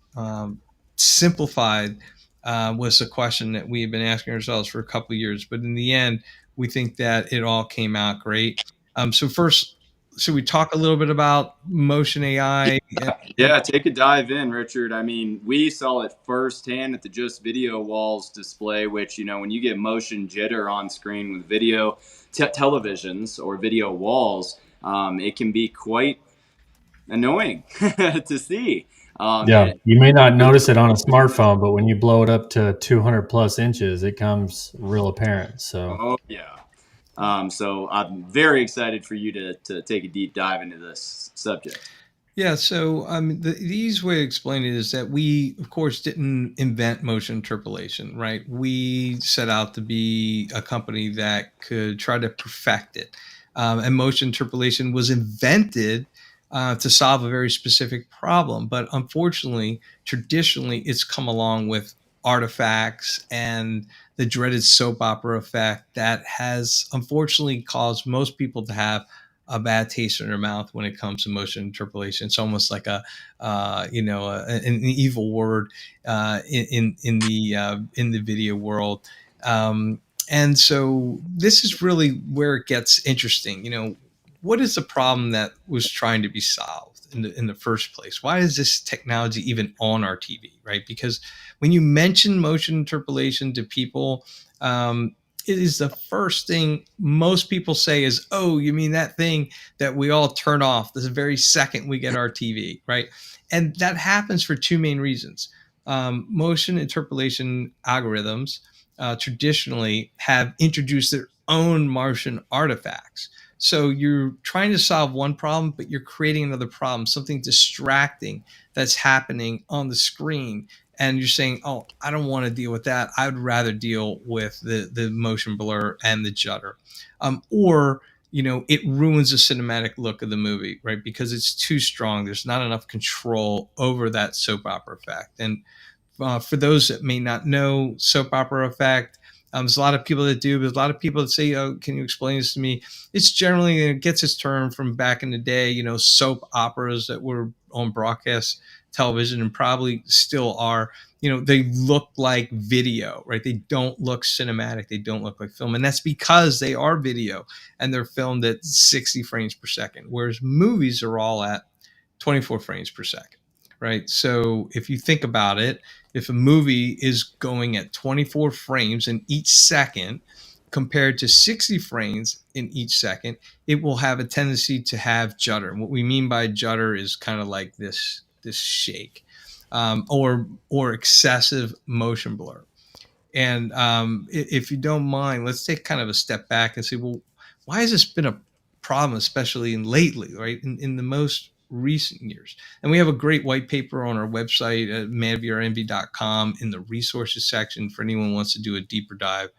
simplified was a question that we have been asking ourselves for a couple of years. But in the end, we think that it all came out great. So first, should we talk a little bit about Motion AI? Yeah, take a dive in, Richard. I mean, we saw it firsthand at the Just Video Walls display, which, when you get motion jitter on screen with video televisions or video walls, it can be quite annoying to see. Yeah, you may not notice it on a smartphone, but when you blow it up to 200 plus inches, it comes real apparent. So, oh yeah. So I'm very excited for you to take a deep dive into this subject. Yeah, so the easiest way to explain it is that we, of course, didn't invent motion interpolation, right? We set out to be a company that could try to perfect it. And motion interpolation was invented to solve a very specific problem. But unfortunately, traditionally, it's come along with artifacts and the dreaded soap opera effect that has unfortunately caused most people to have a bad taste in their mouth when it comes to motion interpolation. It's almost like an evil word in the video world. And so this is really where it gets interesting. What is the problem that was trying to be solved in the first place? Why is this technology even on our TV, right? Because when you mention motion interpolation to people, it is the first thing most people say is, oh, you mean that thing that we all turn off the very second we get our TV, right? And that happens for two main reasons. Motion interpolation algorithms traditionally have introduced their own motion artifacts. So you're trying to solve one problem, but you're creating another problem, something distracting that's happening on the screen. And you're saying, oh, I don't want to deal with that. I would rather deal with the motion blur and the judder. Or it ruins the cinematic look of the movie, right? Because it's too strong. There's not enough control over that soap opera effect. And for those that may not know soap opera effect, there's a lot of people that do, but there's a lot of people that say, oh, can you explain this to me? It's generally, it gets its term from back in the day, soap operas that were on broadcast television and probably still are. They look like video, right? They don't look cinematic. They don't look like film. And that's because they are video and they're filmed at 60 frames per second, whereas movies are all at 24 frames per second. Right. So if you think about it, if a movie is going at 24 frames in each second compared to 60 frames in each second, it will have a tendency to have judder. And what we mean by judder is kind of like this shake or excessive motion blur. And if you don't mind, let's take kind of a step back and say, well, why has this been a problem, especially lately, right? In the most recent years. And we have a great white paper on our website at madvrnv.com in the resources section for anyone who wants to do a deeper dive.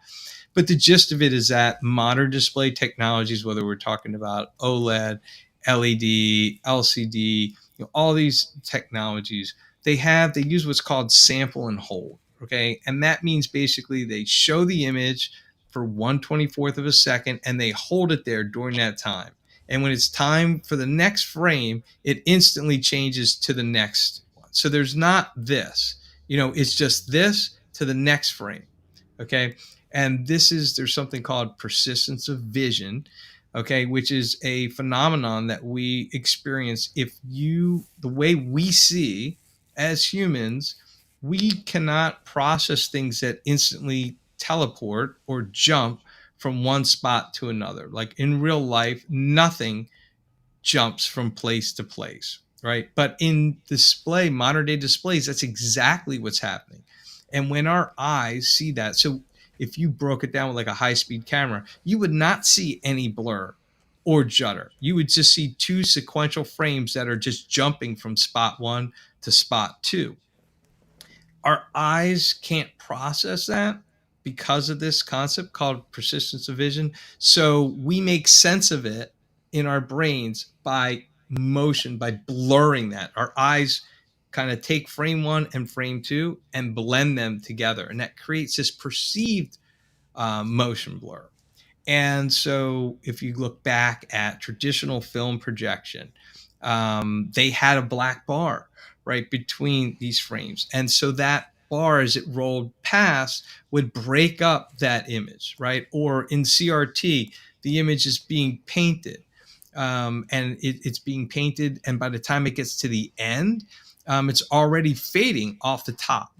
But the gist of it is that modern display technologies, whether we're talking about OLED, LED, LCD, all these technologies, they use what's called sample and hold. Okay. And that means basically they show the image for 1/24th of a second and they hold it there during that time. And when it's time for the next frame, it instantly changes to the next one. So there's not this, it's just this to the next frame. Okay. And there's something called persistence of vision, okay, which is a phenomenon that we experience the way we see as humans, we cannot process things that instantly teleport or jump from one spot to another. Like in real life, nothing jumps from place to place, right? But in modern day displays, that's exactly what's happening. And when our eyes see that, so if you broke it down with like a high-speed camera, you would not see any blur or judder. You would just see two sequential frames that are just jumping from spot one to spot two. Our eyes can't process that because of this concept called persistence of vision. So we make sense of it in our brains by motion, by blurring that. Our eyes kind of take frame one and frame two and blend them together. And that creates this perceived motion blur. And so if you look back at traditional film projection, they had a black bar right between these frames. And so that bar, as it rolled past, would break up that image, right? Or in CRT, the image is being painted. And it's being painted. And by the time it gets to the end, it's already fading off the top.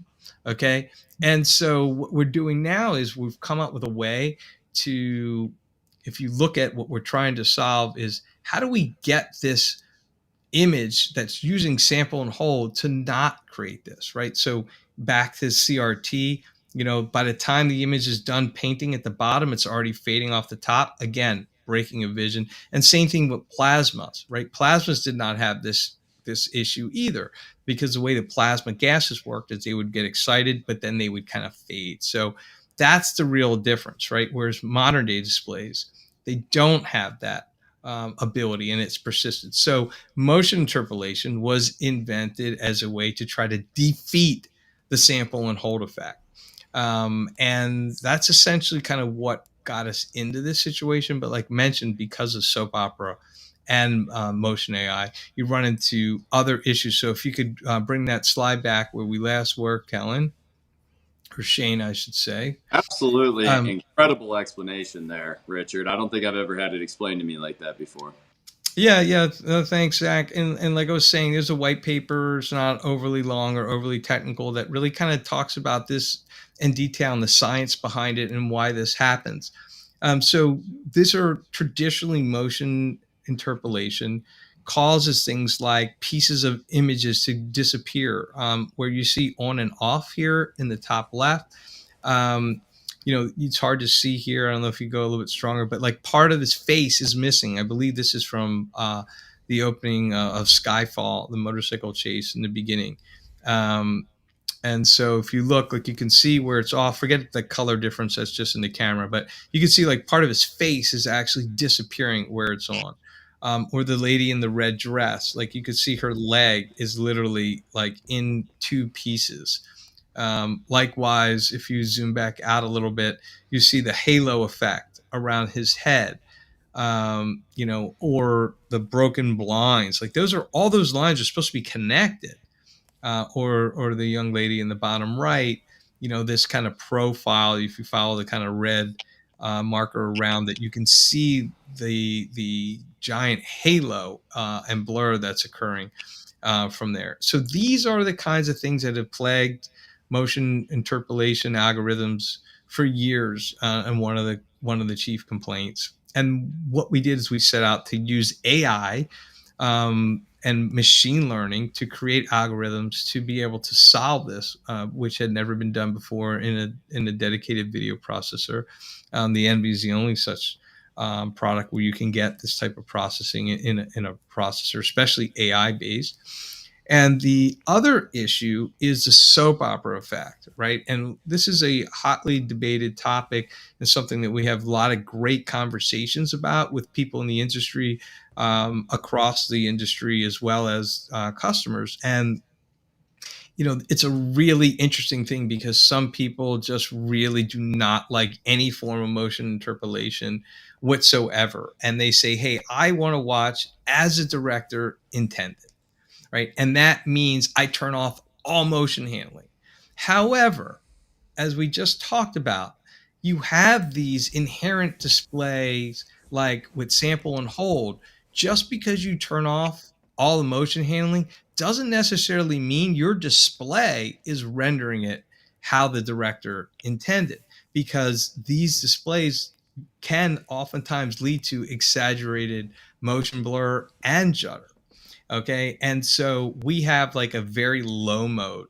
Okay. And so what we're doing now is we've come up with a way to, if you look at what we're trying to solve, is how do we get this image that's using sample and hold to not create this, right? So back to CRT, by the time the image is done painting at the bottom, it's already fading off the top. Again, breaking of vision. And same thing with plasmas, right? Plasmas did not have this issue either, because the way the plasma gases worked is they would get excited, but then they would kind of fade. So that's the real difference, right? Whereas modern day displays, they don't have that ability, and it's persistent. So motion interpolation was invented as a way to try to defeat the sample and hold effect. And that's essentially kind of what got us into this situation. But like mentioned, because of soap opera and motion AI, you run into other issues. So if you could bring that slide back where we last were, Kellen, or Shane, I should say. Absolutely. Incredible explanation there, Richard. I don't think I've ever had it explained to me like that before. Yeah. Thanks, Zach. And like I was saying, there's a white paper. It's not overly long or overly technical that really kind of talks about this in detail and the science behind it and why this happens. So these are traditionally motion interpolation causes things like pieces of images to disappear, where you see on and off here in the top left. It's hard to see here. I don't know if you go a little bit stronger, but like part of his face is missing. I believe this is from the opening of Skyfall, the motorcycle chase in the beginning. And so if you look, like you can see where it's off, forget the color difference that's just in the camera, but you can see like part of his face is actually disappearing where it's on. Or the lady in the red dress, like you could see her leg is literally like in two pieces. Likewise, if you zoom back out a little bit, you see the halo effect around his head, or the broken blinds. Like all those lines are supposed to be connected. Or the young lady in the bottom right, this kind of profile, if you follow the kind of red marker around that, you can see the giant halo and blur that's occurring from there. So these are the kinds of things that have plagued motion interpolation algorithms for years, and one of the chief complaints. And what we did is we set out to use AI and machine learning to create algorithms to be able to solve this, which had never been done before in a dedicated video processor. The NV is the only such product where you can get this type of processing in a processor, especially AI based. And the other issue is the soap opera effect, right? And this is a hotly debated topic and something that we have a lot of great conversations about with people in the industry, across the industry, as well as customers. And it's a really interesting thing because some people just really do not like any form of motion interpolation whatsoever. And they say, hey, I want to watch as a director intended, right? And that means I turn off all motion handling. However, as we just talked about, you have these inherent displays like with sample and hold. Just because you turn off all the motion handling doesn't necessarily mean your display is rendering it how the director intended, because these displays can oftentimes lead to exaggerated motion blur and judder. Okay. And so we have like a very low mode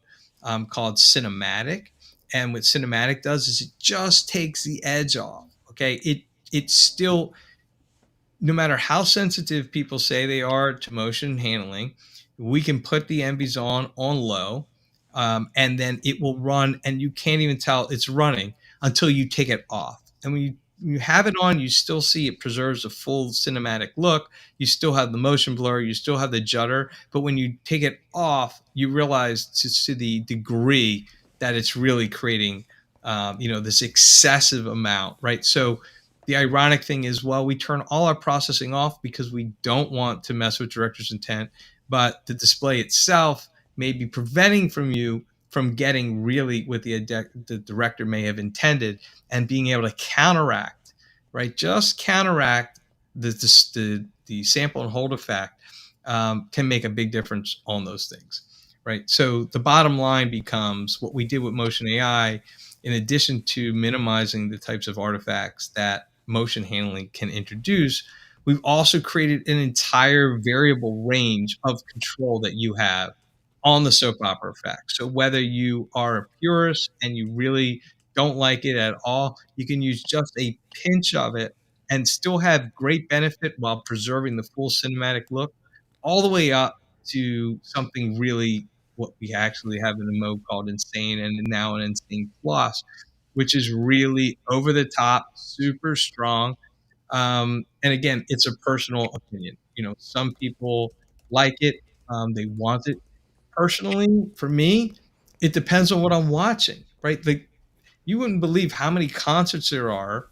called cinematic. And what cinematic does is it just takes the edge off. Okay. It's still, no matter how sensitive people say they are to motion handling, we can put the MVs on low, and then it will run, and you can't even tell it's running until you take it off. And when you have it on, you still see it preserves a full cinematic look. You still have the motion blur, you still have the judder, but when you take it off, you realize to the degree that it's really creating, this excessive amount, right? So the ironic thing is, well, we turn all our processing off because we don't want to mess with director's intent, but the display itself may be preventing you from getting really what the director may have intended, and being able to counteract, right? Just counteract the sample and hold effect, can make a big difference on those things, right? So the bottom line becomes what we did with Motion AI, in addition to minimizing the types of artifacts that motion handling can introduce, we've also created an entire variable range of control that you have on the soap opera effect. So whether you are a purist and you really don't like it at all, you can use just a pinch of it and still have great benefit while preserving the full cinematic look, all the way up to something really what we actually have in a mode called Insane, and now an Insane Plus, which is really over the top, super strong. And again, it's a personal opinion. Some people like it, they want it. Personally, for me, it depends on what I'm watching, right? Like, you wouldn't believe how many concerts there are,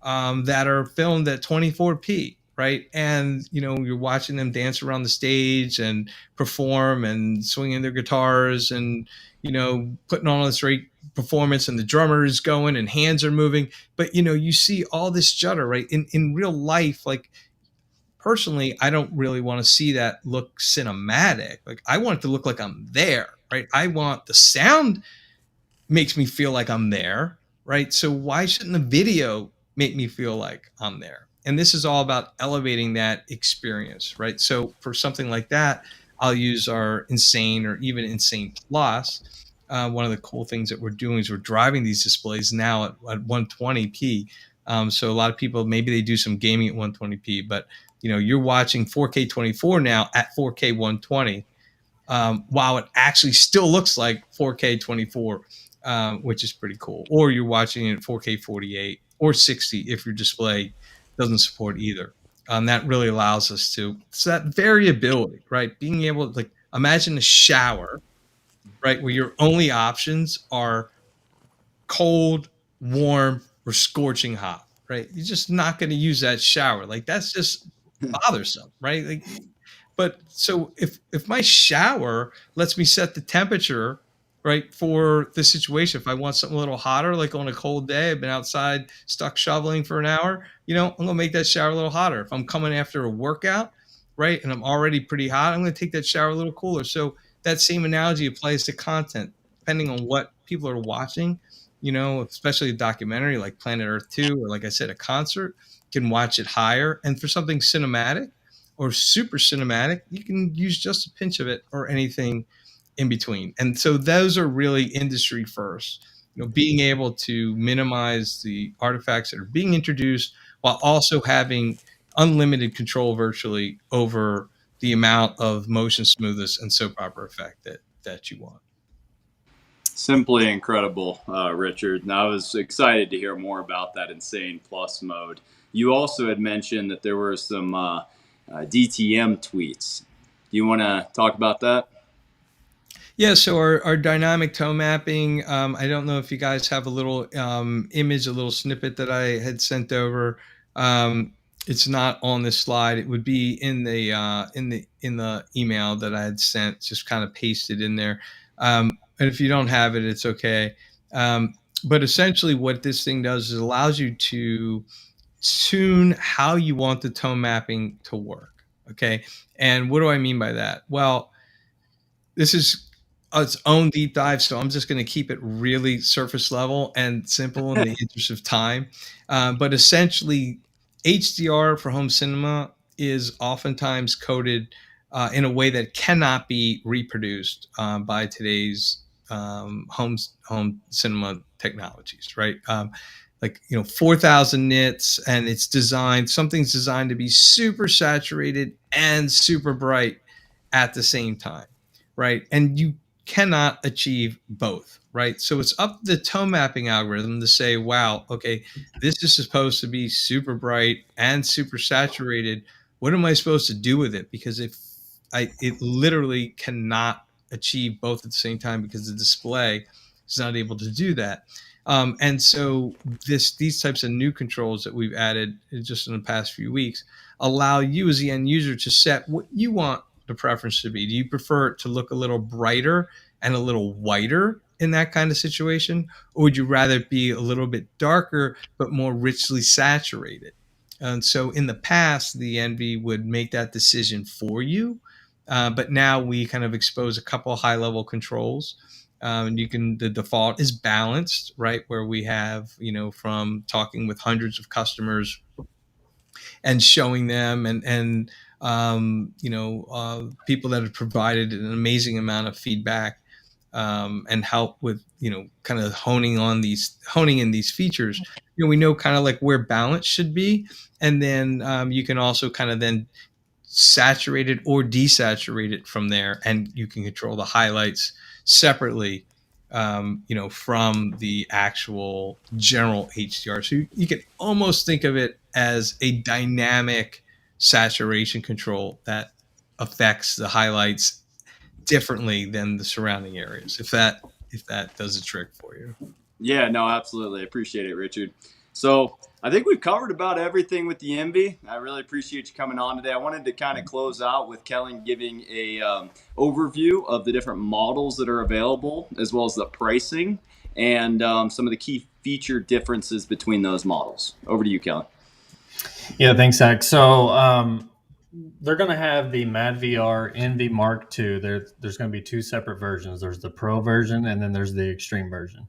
that are filmed at 24p, right? And you're watching them dance around the stage and perform and swinging their guitars and putting on this great performance, and the drummer is going and hands are moving, but you see all this judder, right? In real life, like, personally, I don't really want to see that look cinematic. Like, I want it to look like I'm there, right? I want the sound makes me feel like I'm there, right? So why shouldn't the video make me feel like I'm there? And this is all about elevating that experience, right? So for something like that, I'll use our Insane or even Insane Plus. One of the cool things that we're doing is we're driving these displays now at 120p. So a lot of people, maybe they do some gaming at 120p, but you're watching 4K 24 now at 4K 120, while it actually still looks like 4K 24, which is pretty cool. Or you're watching it at 4K 48 or 60 if your display doesn't support either. That really allows us to, so that variability, right? Being able to, like, imagine a shower, right, where your only options are cold, warm, or scorching hot, right? You're just not going to use that shower. Like, that's just bothersome, right? Like, but so if my shower lets me set the temperature, right, for the situation, if I want something a little hotter, like on a cold day, I've been outside stuck shoveling for an hour, I'm gonna make that shower a little hotter. If I'm coming after a workout, right, and I'm already pretty hot, I'm gonna take that shower a little cooler. So that same analogy applies to content, depending on what people are watching. Especially a documentary like Planet Earth 2, or like I said, a concert, you can watch it higher. And for something cinematic or super cinematic, you can use just a pinch of it or anything in between. And so those are really industry first, being able to minimize the artifacts that are being introduced while also having unlimited control virtually over the amount of motion smoothness and soap opera effect that you want. Simply incredible, Richard. And I was excited to hear more about that Insane Plus mode. You also had mentioned that there were some DTM tweets. Do you want to talk about that? Yeah, so our dynamic toe mapping, I don't know if you guys have a little image, a little snippet that I had sent over. It's not on this slide. It would be in the email that I had sent, just kind of pasted in there. And if you don't have it, it's okay. But essentially what this thing does is allows you to tune how you want the toe mapping to work. Okay. And what do I mean by that? Well, this is its own deep dive, so I'm just going to keep it really surface level and simple in the interest of time. But essentially, HDR for home cinema is oftentimes coded in a way that cannot be reproduced by today's home cinema technologies, right? Like 4,000 nits, and something's designed to be super saturated and super bright at the same time, right? And you cannot achieve both, right? So it's up to the tone mapping algorithm to say, wow, okay, this is supposed to be super bright and super saturated. What am I supposed to do with it? Because it literally cannot achieve both at the same time because the display is not able to do that. And so these types of new controls that we've added just in the past few weeks allow you as the end user to set what you want the preference to be. Do you prefer it to look a little brighter and a little whiter in that kind of situation? Or would you rather it be a little bit darker but more richly saturated? And so in the past, the Envy would make that decision for you. But now we kind of expose a couple of high-level controls. The default is balanced, right? Where we have, from talking with hundreds of customers and showing them and people that have provided an amazing amount of feedback and help with, kind of honing in these features. We know kind of like where balance should be. And then you can also kind of then saturate it or desaturate it from there. And you can control the highlights separately, from the actual general HDR. So you can almost think of it as a dynamic saturation control that affects the highlights differently than the surrounding areas, if that does a trick for you. Yeah, no, absolutely. I appreciate it, Richard. So I think we've covered about everything with the Envy. I really appreciate you coming on today. I wanted to kind of close out with Kellen giving a overview of the different models that are available, as well as the pricing and some of the key feature differences between those models. Over to you, Kellen. Yeah, thanks, Zach. So they're going to have the MADVR Envy Mark II. There's going to be two separate versions. There's the Pro version, and then there's the Extreme version.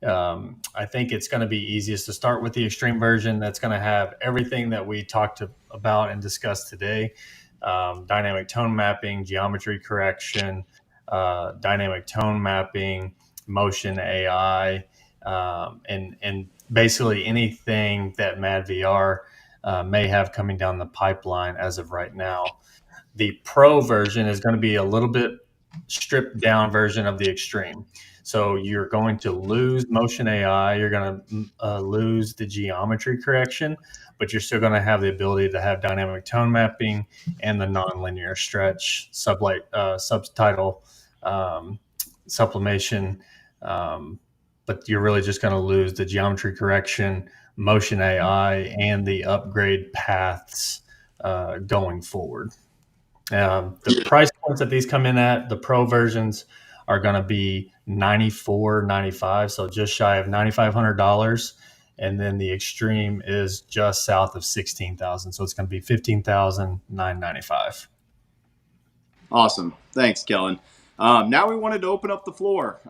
I think it's going to be easiest to start with the Extreme version. That's going to have everything that we talked about and discussed today: dynamic tone mapping, geometry correction, dynamic tone mapping, motion AI, and basically anything that MADVR may have coming down the pipeline as of right now. The Pro version is going to be a little bit stripped down version of the Extreme. So you're going to lose motion AI, you're going to lose the geometry correction, but you're still going to have the ability to have dynamic tone mapping and the nonlinear stretch, subtitle sublimation. But you're really just going to lose the geometry correction, motion AI, and the upgrade paths going forward. The price points that these come in at, the Pro versions are going to be $94.95, so just shy of $9,500, and then the Extreme is just south of $16,000, so it's going to be $15,995. Awesome, thanks, Kellen. Now we wanted to open up the floor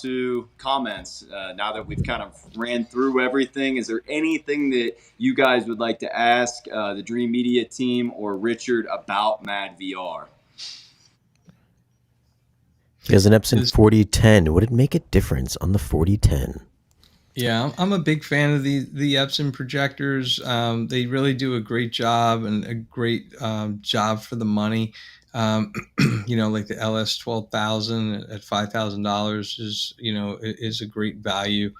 to comments. Now that we've kind of ran through everything, is there anything that you guys would like to ask the Dream Media team or Richard about MADVR? As an Epson 4010, would it make a difference on the 4010? Yeah, I'm a big fan of the Epson projectors. They really do a great job and a great job for the money. Um, like the LS 12,000 at $5,000 is a great value.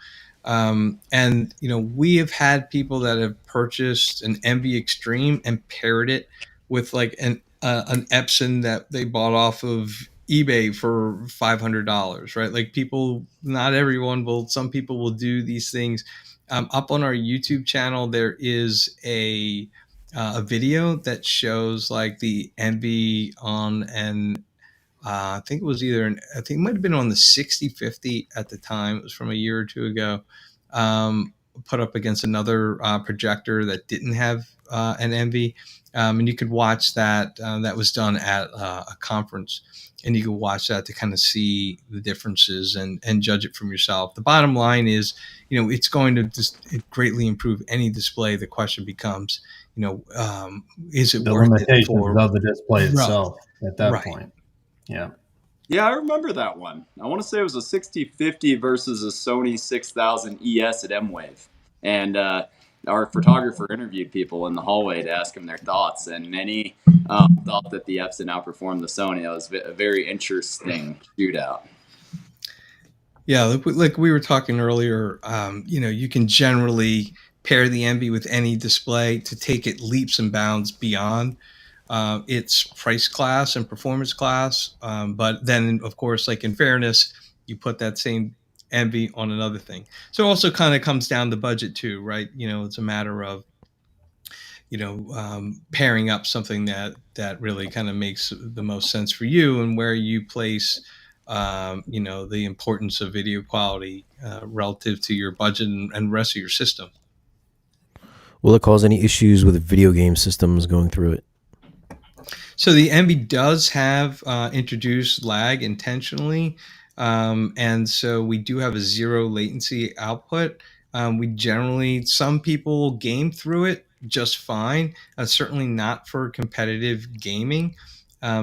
And we have had people that have purchased an MV Extreme and paired it with like an Epson that they bought off of eBay for $500, right? Like people, not everyone will. Some people will do these things. Up on our YouTube channel, there is a video that shows like the MV on an I think it was I think it might have been on the 6050 at the time. It was from a year or two ago. Um, Put up against another projector that didn't have an envy. And you could watch that. That was done at a conference. And you could watch that to kind of see the differences and judge it from yourself. The bottom line is, it's going to just greatly improve any display. The question becomes, is it The worth it limitations for of the display right? itself at that Right. point. Yeah. Yeah, I remember that one. I want to say it was a 6050 versus a Sony 6000 ES at M-Wave. And our photographer interviewed people in the hallway to ask them their thoughts, and many thought that the Epson outperformed the Sony. It was a very interesting shootout. Yeah, like we were talking earlier, you can generally pair the Envy with any display to take it leaps and bounds beyond its price class and performance class. But then, of course, like in fairness, you put that same Envy on another thing. So it also kind of comes down to budget too, right? It's a matter of pairing up something that really kind of makes the most sense for you and where you place the importance of video quality relative to your budget and rest of your system. Will it cause any issues with video game systems going through it? So the Envy does have introduced lag intentionally. And so we do have a zero latency output. Some people game through it just fine. Certainly not for competitive gaming.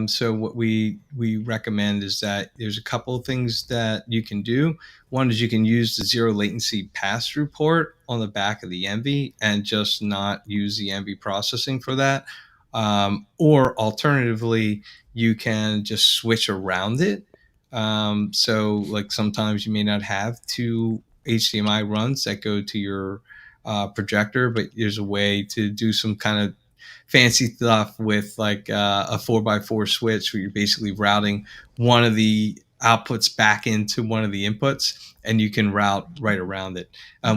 So what we recommend is that there's a couple of things that you can do. One is you can use the zero latency pass-through port on the back of the Envy and just not use the Envy processing for that. Or alternatively, you can just switch around it. So like sometimes you may not have two HDMI runs that go to your projector, but there's a way to do some kind of fancy stuff with like a 4x4 switch where you're basically routing one of the outputs back into one of the inputs, and you can route right around it.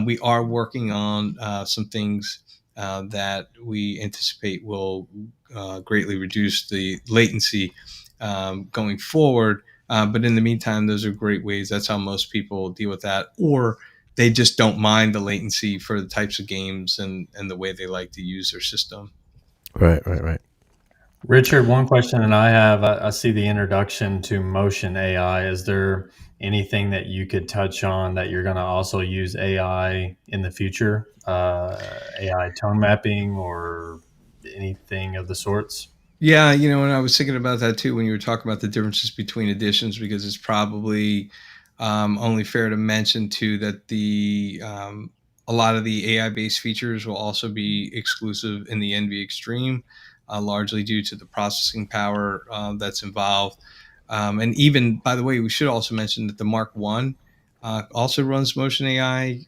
We are working on some things that we anticipate will greatly reduce the latency going forward. But in the meantime, those are great ways. That's how most people deal with that. Or they just don't mind the latency for the types of games and the way they like to use their system. Right. Richard, one question that I have, I see the introduction to motion AI. Is there anything that you could touch on that you're going to also use AI in the future? AI tone mapping or anything of the sorts? Yeah, and I was thinking about that too when you were talking about the differences between editions, because it's probably only fair to mention too that a lot of the AI-based features will also be exclusive in the Envy Extreme, largely due to the processing power that's involved. And even, by the way, we should also mention that the Mark One also runs Motion AI,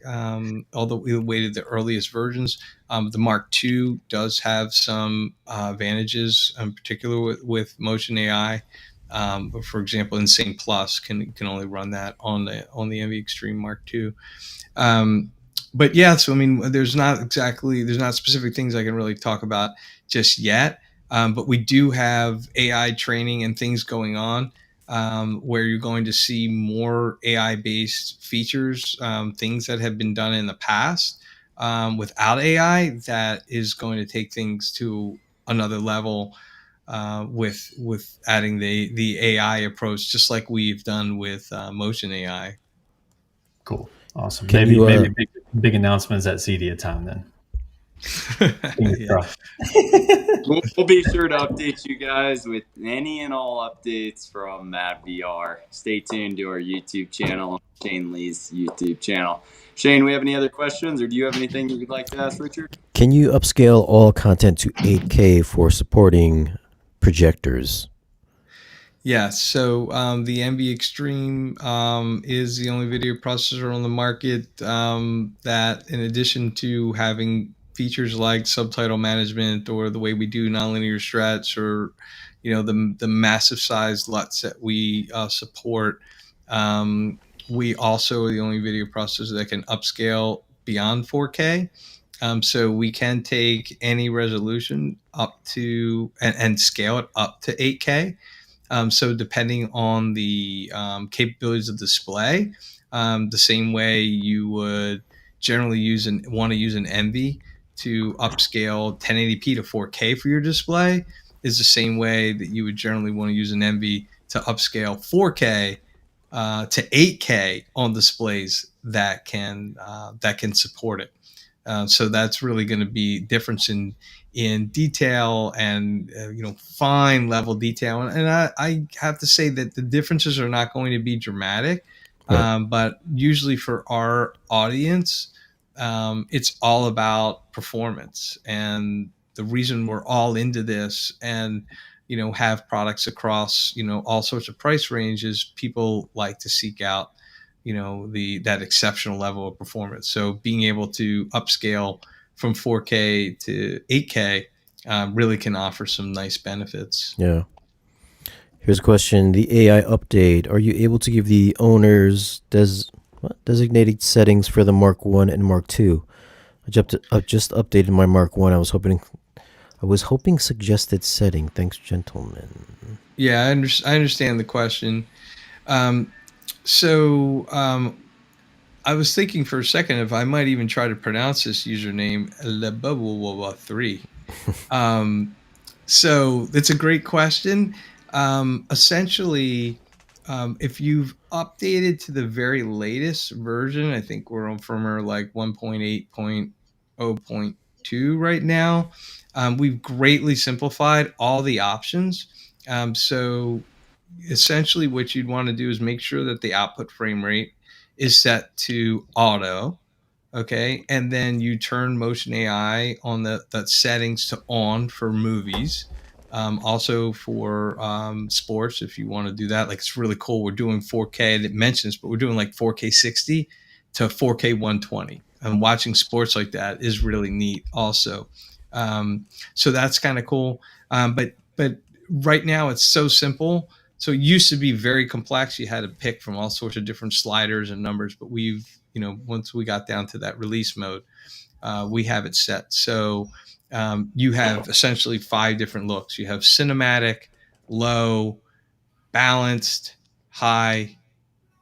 although we waited the earliest versions. The Mark II does have some advantages, in particular with Motion AI. But for example, Insane Plus can only run that on the Envy Extreme Mark II. But yeah, so I mean, there's not specific things I can really talk about just yet. But we do have AI training and things going on where you're going to see more AI-based features, things that have been done in the past without AI that is going to take things to another level with adding the AI approach, just like we've done with Motion AI. Cool. Awesome. Can Maybe you, big announcements at CEDIA time then. Fingers Yeah. crossed. We'll be sure to update you guys with any and all updates from MADVR. Stay tuned to our YouTube channel, Shane Lee's YouTube channel. Shane, we have any other questions, or do you have anything you'd like to ask Richard? Can you upscale all content to 8K for supporting projectors? Yeah, so the NV Extreme is the only video processor on the market that, in addition to having features like subtitle management or the way we do nonlinear stretch, or the massive size LUTs that we support, we also are the only video processor that can upscale beyond 4K. So we can take any resolution up to and scale it up to 8K. So depending on the capabilities of the display, the same way you would generally want to use an NV to upscale 1080p to 4K for your display, is the same way that you would generally want to use an NV to upscale 4K to 8K on displays that can support it. So that's really going to be difference in detail and fine level detail. And I have to say that the differences are not going to be dramatic, Right. but usually for our audience, it's all about performance. And the reason we're all into this and have products across all sorts of price ranges, people like to seek out that exceptional level of performance. So being able to upscale from 4K to 8K really can offer some nice benefits. Yeah. Here's a question. The AI update. Are you able to give the owners designated settings for the Mark 1 and Mark 2? I've just updated my Mark 1. I was hoping suggested setting. Thanks, gentlemen. Yeah, I understand the question. So I was thinking for a second if I might even try to pronounce this username, 3. So it's a great question. Essentially, if you've updated to the very latest version, I think we're on firmware like 1.8.0.2 right now. We've greatly simplified all the options. So essentially what you'd want to do is make sure that the output frame rate is set to auto. Okay. And then you turn Motion AI on the settings to on for movies. Also for sports, if you want to do that, like it's really cool. We're doing 4K, and it mentions, but we're doing like 4K 60 to 4K 120. And watching sports like that is really neat also. So that's kind of cool. But right now it's so simple. So it used to be very complex. You had to pick from all sorts of different sliders and numbers, but we've, once we got down to that release mode, we have it set. So you have essentially 5 different looks. You have cinematic, low, balanced, high,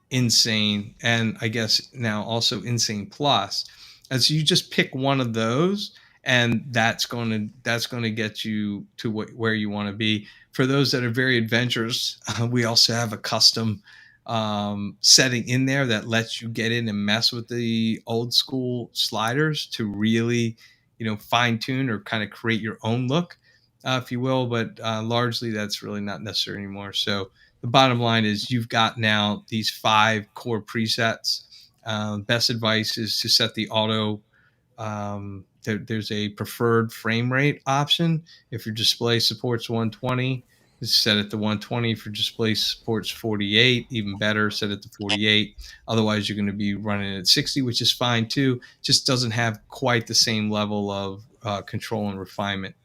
insane, and I guess now also insane plus. And so you just pick one of those, and that's going to get you to where you want to be. For those that are very adventurous, we also have a custom setting in there that lets you get in and mess with the old school sliders to really fine tune or kind of create your own look, if you will. But largely that's really not necessary anymore. So the bottom line is you've got now these 5 core presets. Best advice is to set the auto. There's a preferred frame rate option. If your display supports 120, set it to 120. If your display supports 48, even better, set it to 48. Otherwise, you're going to be running at 60, which is fine too. Just doesn't have quite the same level of control and refinement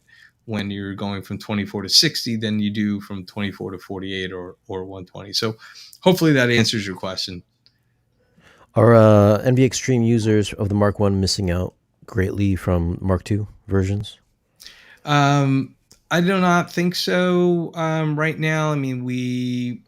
when you're going from 24 to 60 than you do from 24 to 48 or 120. So hopefully that answers your question. Are NV Extreme users of the Mark 1 missing out greatly from Mark 2 versions? I do not think so right now. I mean,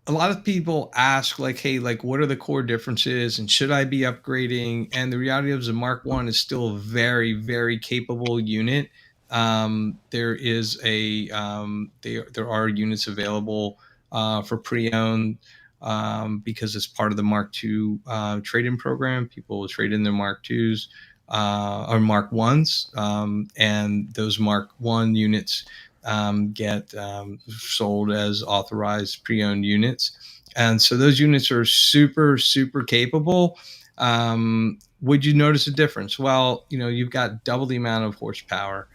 a lot of people ask like, hey, like what are the core differences and should I be upgrading? And the reality is the Mark 1 is still a very, very capable unit. There is there are units available for pre-owned because it's part of the Mark II trade-in program. People will trade in their Mark IIs. are Mark Ones, and those Mark One units get sold as authorized pre-owned units. And so those units are super, super capable. Would you notice a difference? Well, you've got double the amount of horsepower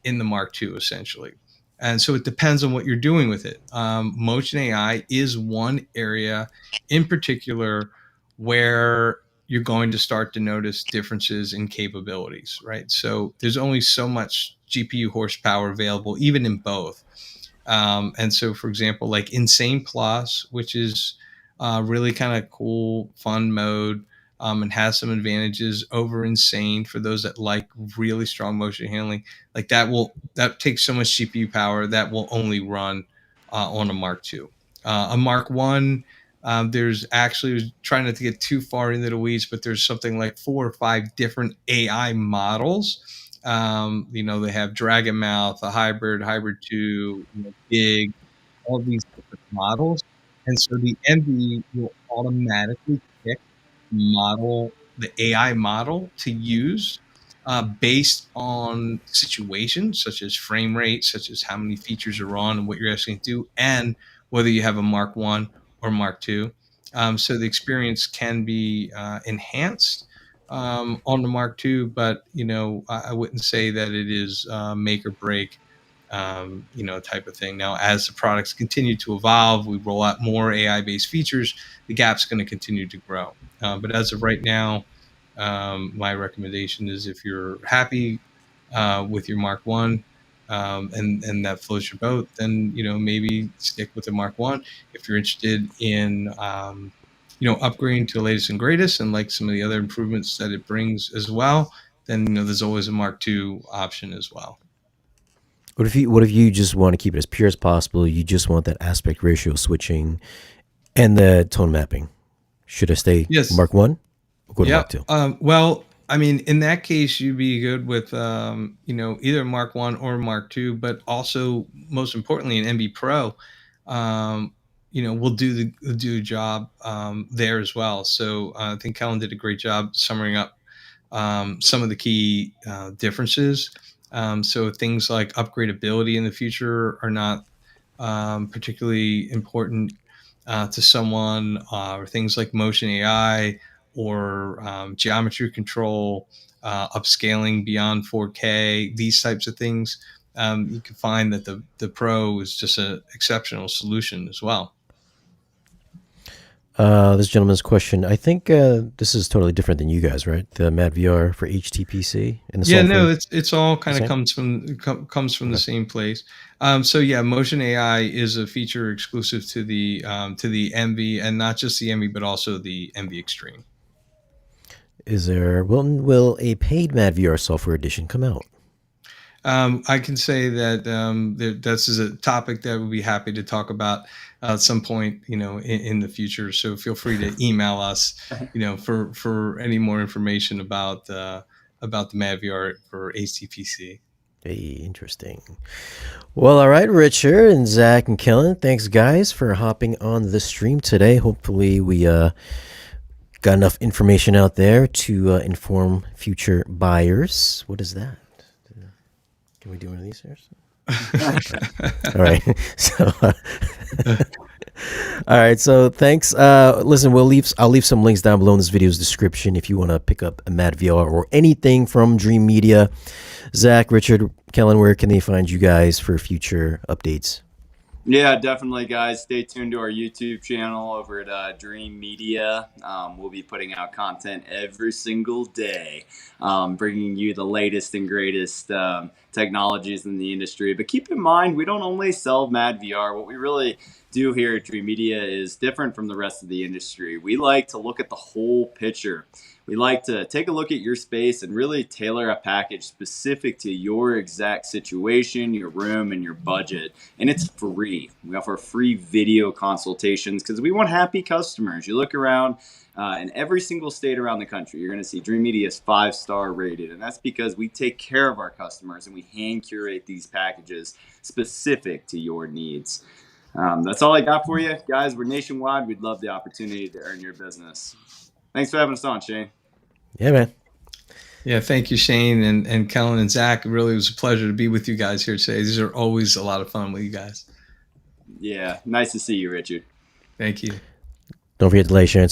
in the Mark II, essentially. And so it depends on what you're doing with it. Motion AI is one area in particular where you're going to start to notice differences in capabilities, right? So there's only so much GPU horsepower available, even in both. And so, for example, like Insane Plus, which is really kind of cool, fun mode, and has some advantages over Insane for those that like really strong motion handling. Like that takes so much GPU power that will only run on a Mark II. A Mark One, there's actually, trying not to get too far into the weeds, but there's something like 4 or 5 different AI models. They have Dragon Mouth, a hybrid 2, Big, all these different models. And so the MV will automatically pick the AI model to use based on situations such as frame rate, such as how many features are on and what you're asking to do, and whether you have a Mark One or Mark Two. So the experience can be enhanced on the Mark II, but I wouldn't say that it is make or break, type of thing. Now, as the products continue to evolve, we roll out more AI-based features, the gap's going to continue to grow. But as of right now, my recommendation is, if you're happy with your Mark One, and that floats your boat, then maybe stick with the Mark One. If you're interested in upgrading to the latest and greatest and like some of the other improvements that it brings as well, then there's always a Mark II option as well. What if you just want to keep it as pure as possible? You just want that aspect ratio switching and the tone mapping. Should I stay Mark One or go to Mark Two? Well, I mean, in that case, you'd be good with either Mark One or Mark Two, but also most importantly, an MB Pro, will do the job there as well. So I think Kellen did a great job summing up some of the key differences. So things like upgradability in the future are not particularly important to someone, or things like motion AI or geometry control, upscaling beyond 4K, these types of things. You can find that the Pro is just an exceptional solution as well. This gentleman's question, I think this is totally different than you guys, right? The MADVR for HTPC and the software? No, it's all kind of comes from the same place. So yeah, Motion AI is a feature exclusive to the MV, and not just the MV, but also the MV Extreme. Will a paid MADVR software edition come out? I can say that this is a topic that we'll be happy to talk about at some point, in the future. So feel free to email us, for any more information about the MADVR for HTPC. Hey, interesting. Well, all right, Richard and Zach and Kellen, thanks guys for hopping on the stream today. Hopefully we got enough information out there to inform future buyers. What is that? Can we do one of these here? All right. So, all right. So thanks. Listen, I'll leave some links down below in this video's description if you want to pick up a MADVR or anything from Dream Media. Zach, Richard, Kellen, where can they find you guys for future updates? Yeah, definitely, guys. Stay tuned to our YouTube channel over at Dream Media. We'll be putting out content every single day, bringing you the latest and greatest technologies in the industry. But keep in mind, we don't only sell MADVR. What we really do here at Dream Media is different from the rest of the industry. We like to look at the whole picture. We like to take a look at your space and really tailor a package specific to your exact situation, your room, and your budget. And it's free. We offer free video consultations because we want happy customers. You look around in every single state around the country, you're going to see Dream Media is 5-star rated. And that's because we take care of our customers and we hand curate these packages specific to your needs. That's all I got for you. Guys, we're nationwide. We'd love the opportunity to earn your business. Thanks for having us on, Shane. Yeah, man. Yeah, thank you, Shane and Kellen and Zach. It really was a pleasure to be with you guys here today. These are always a lot of fun with you guys. Yeah, nice to see you, Richard. Thank you. Don't forget to like, share, and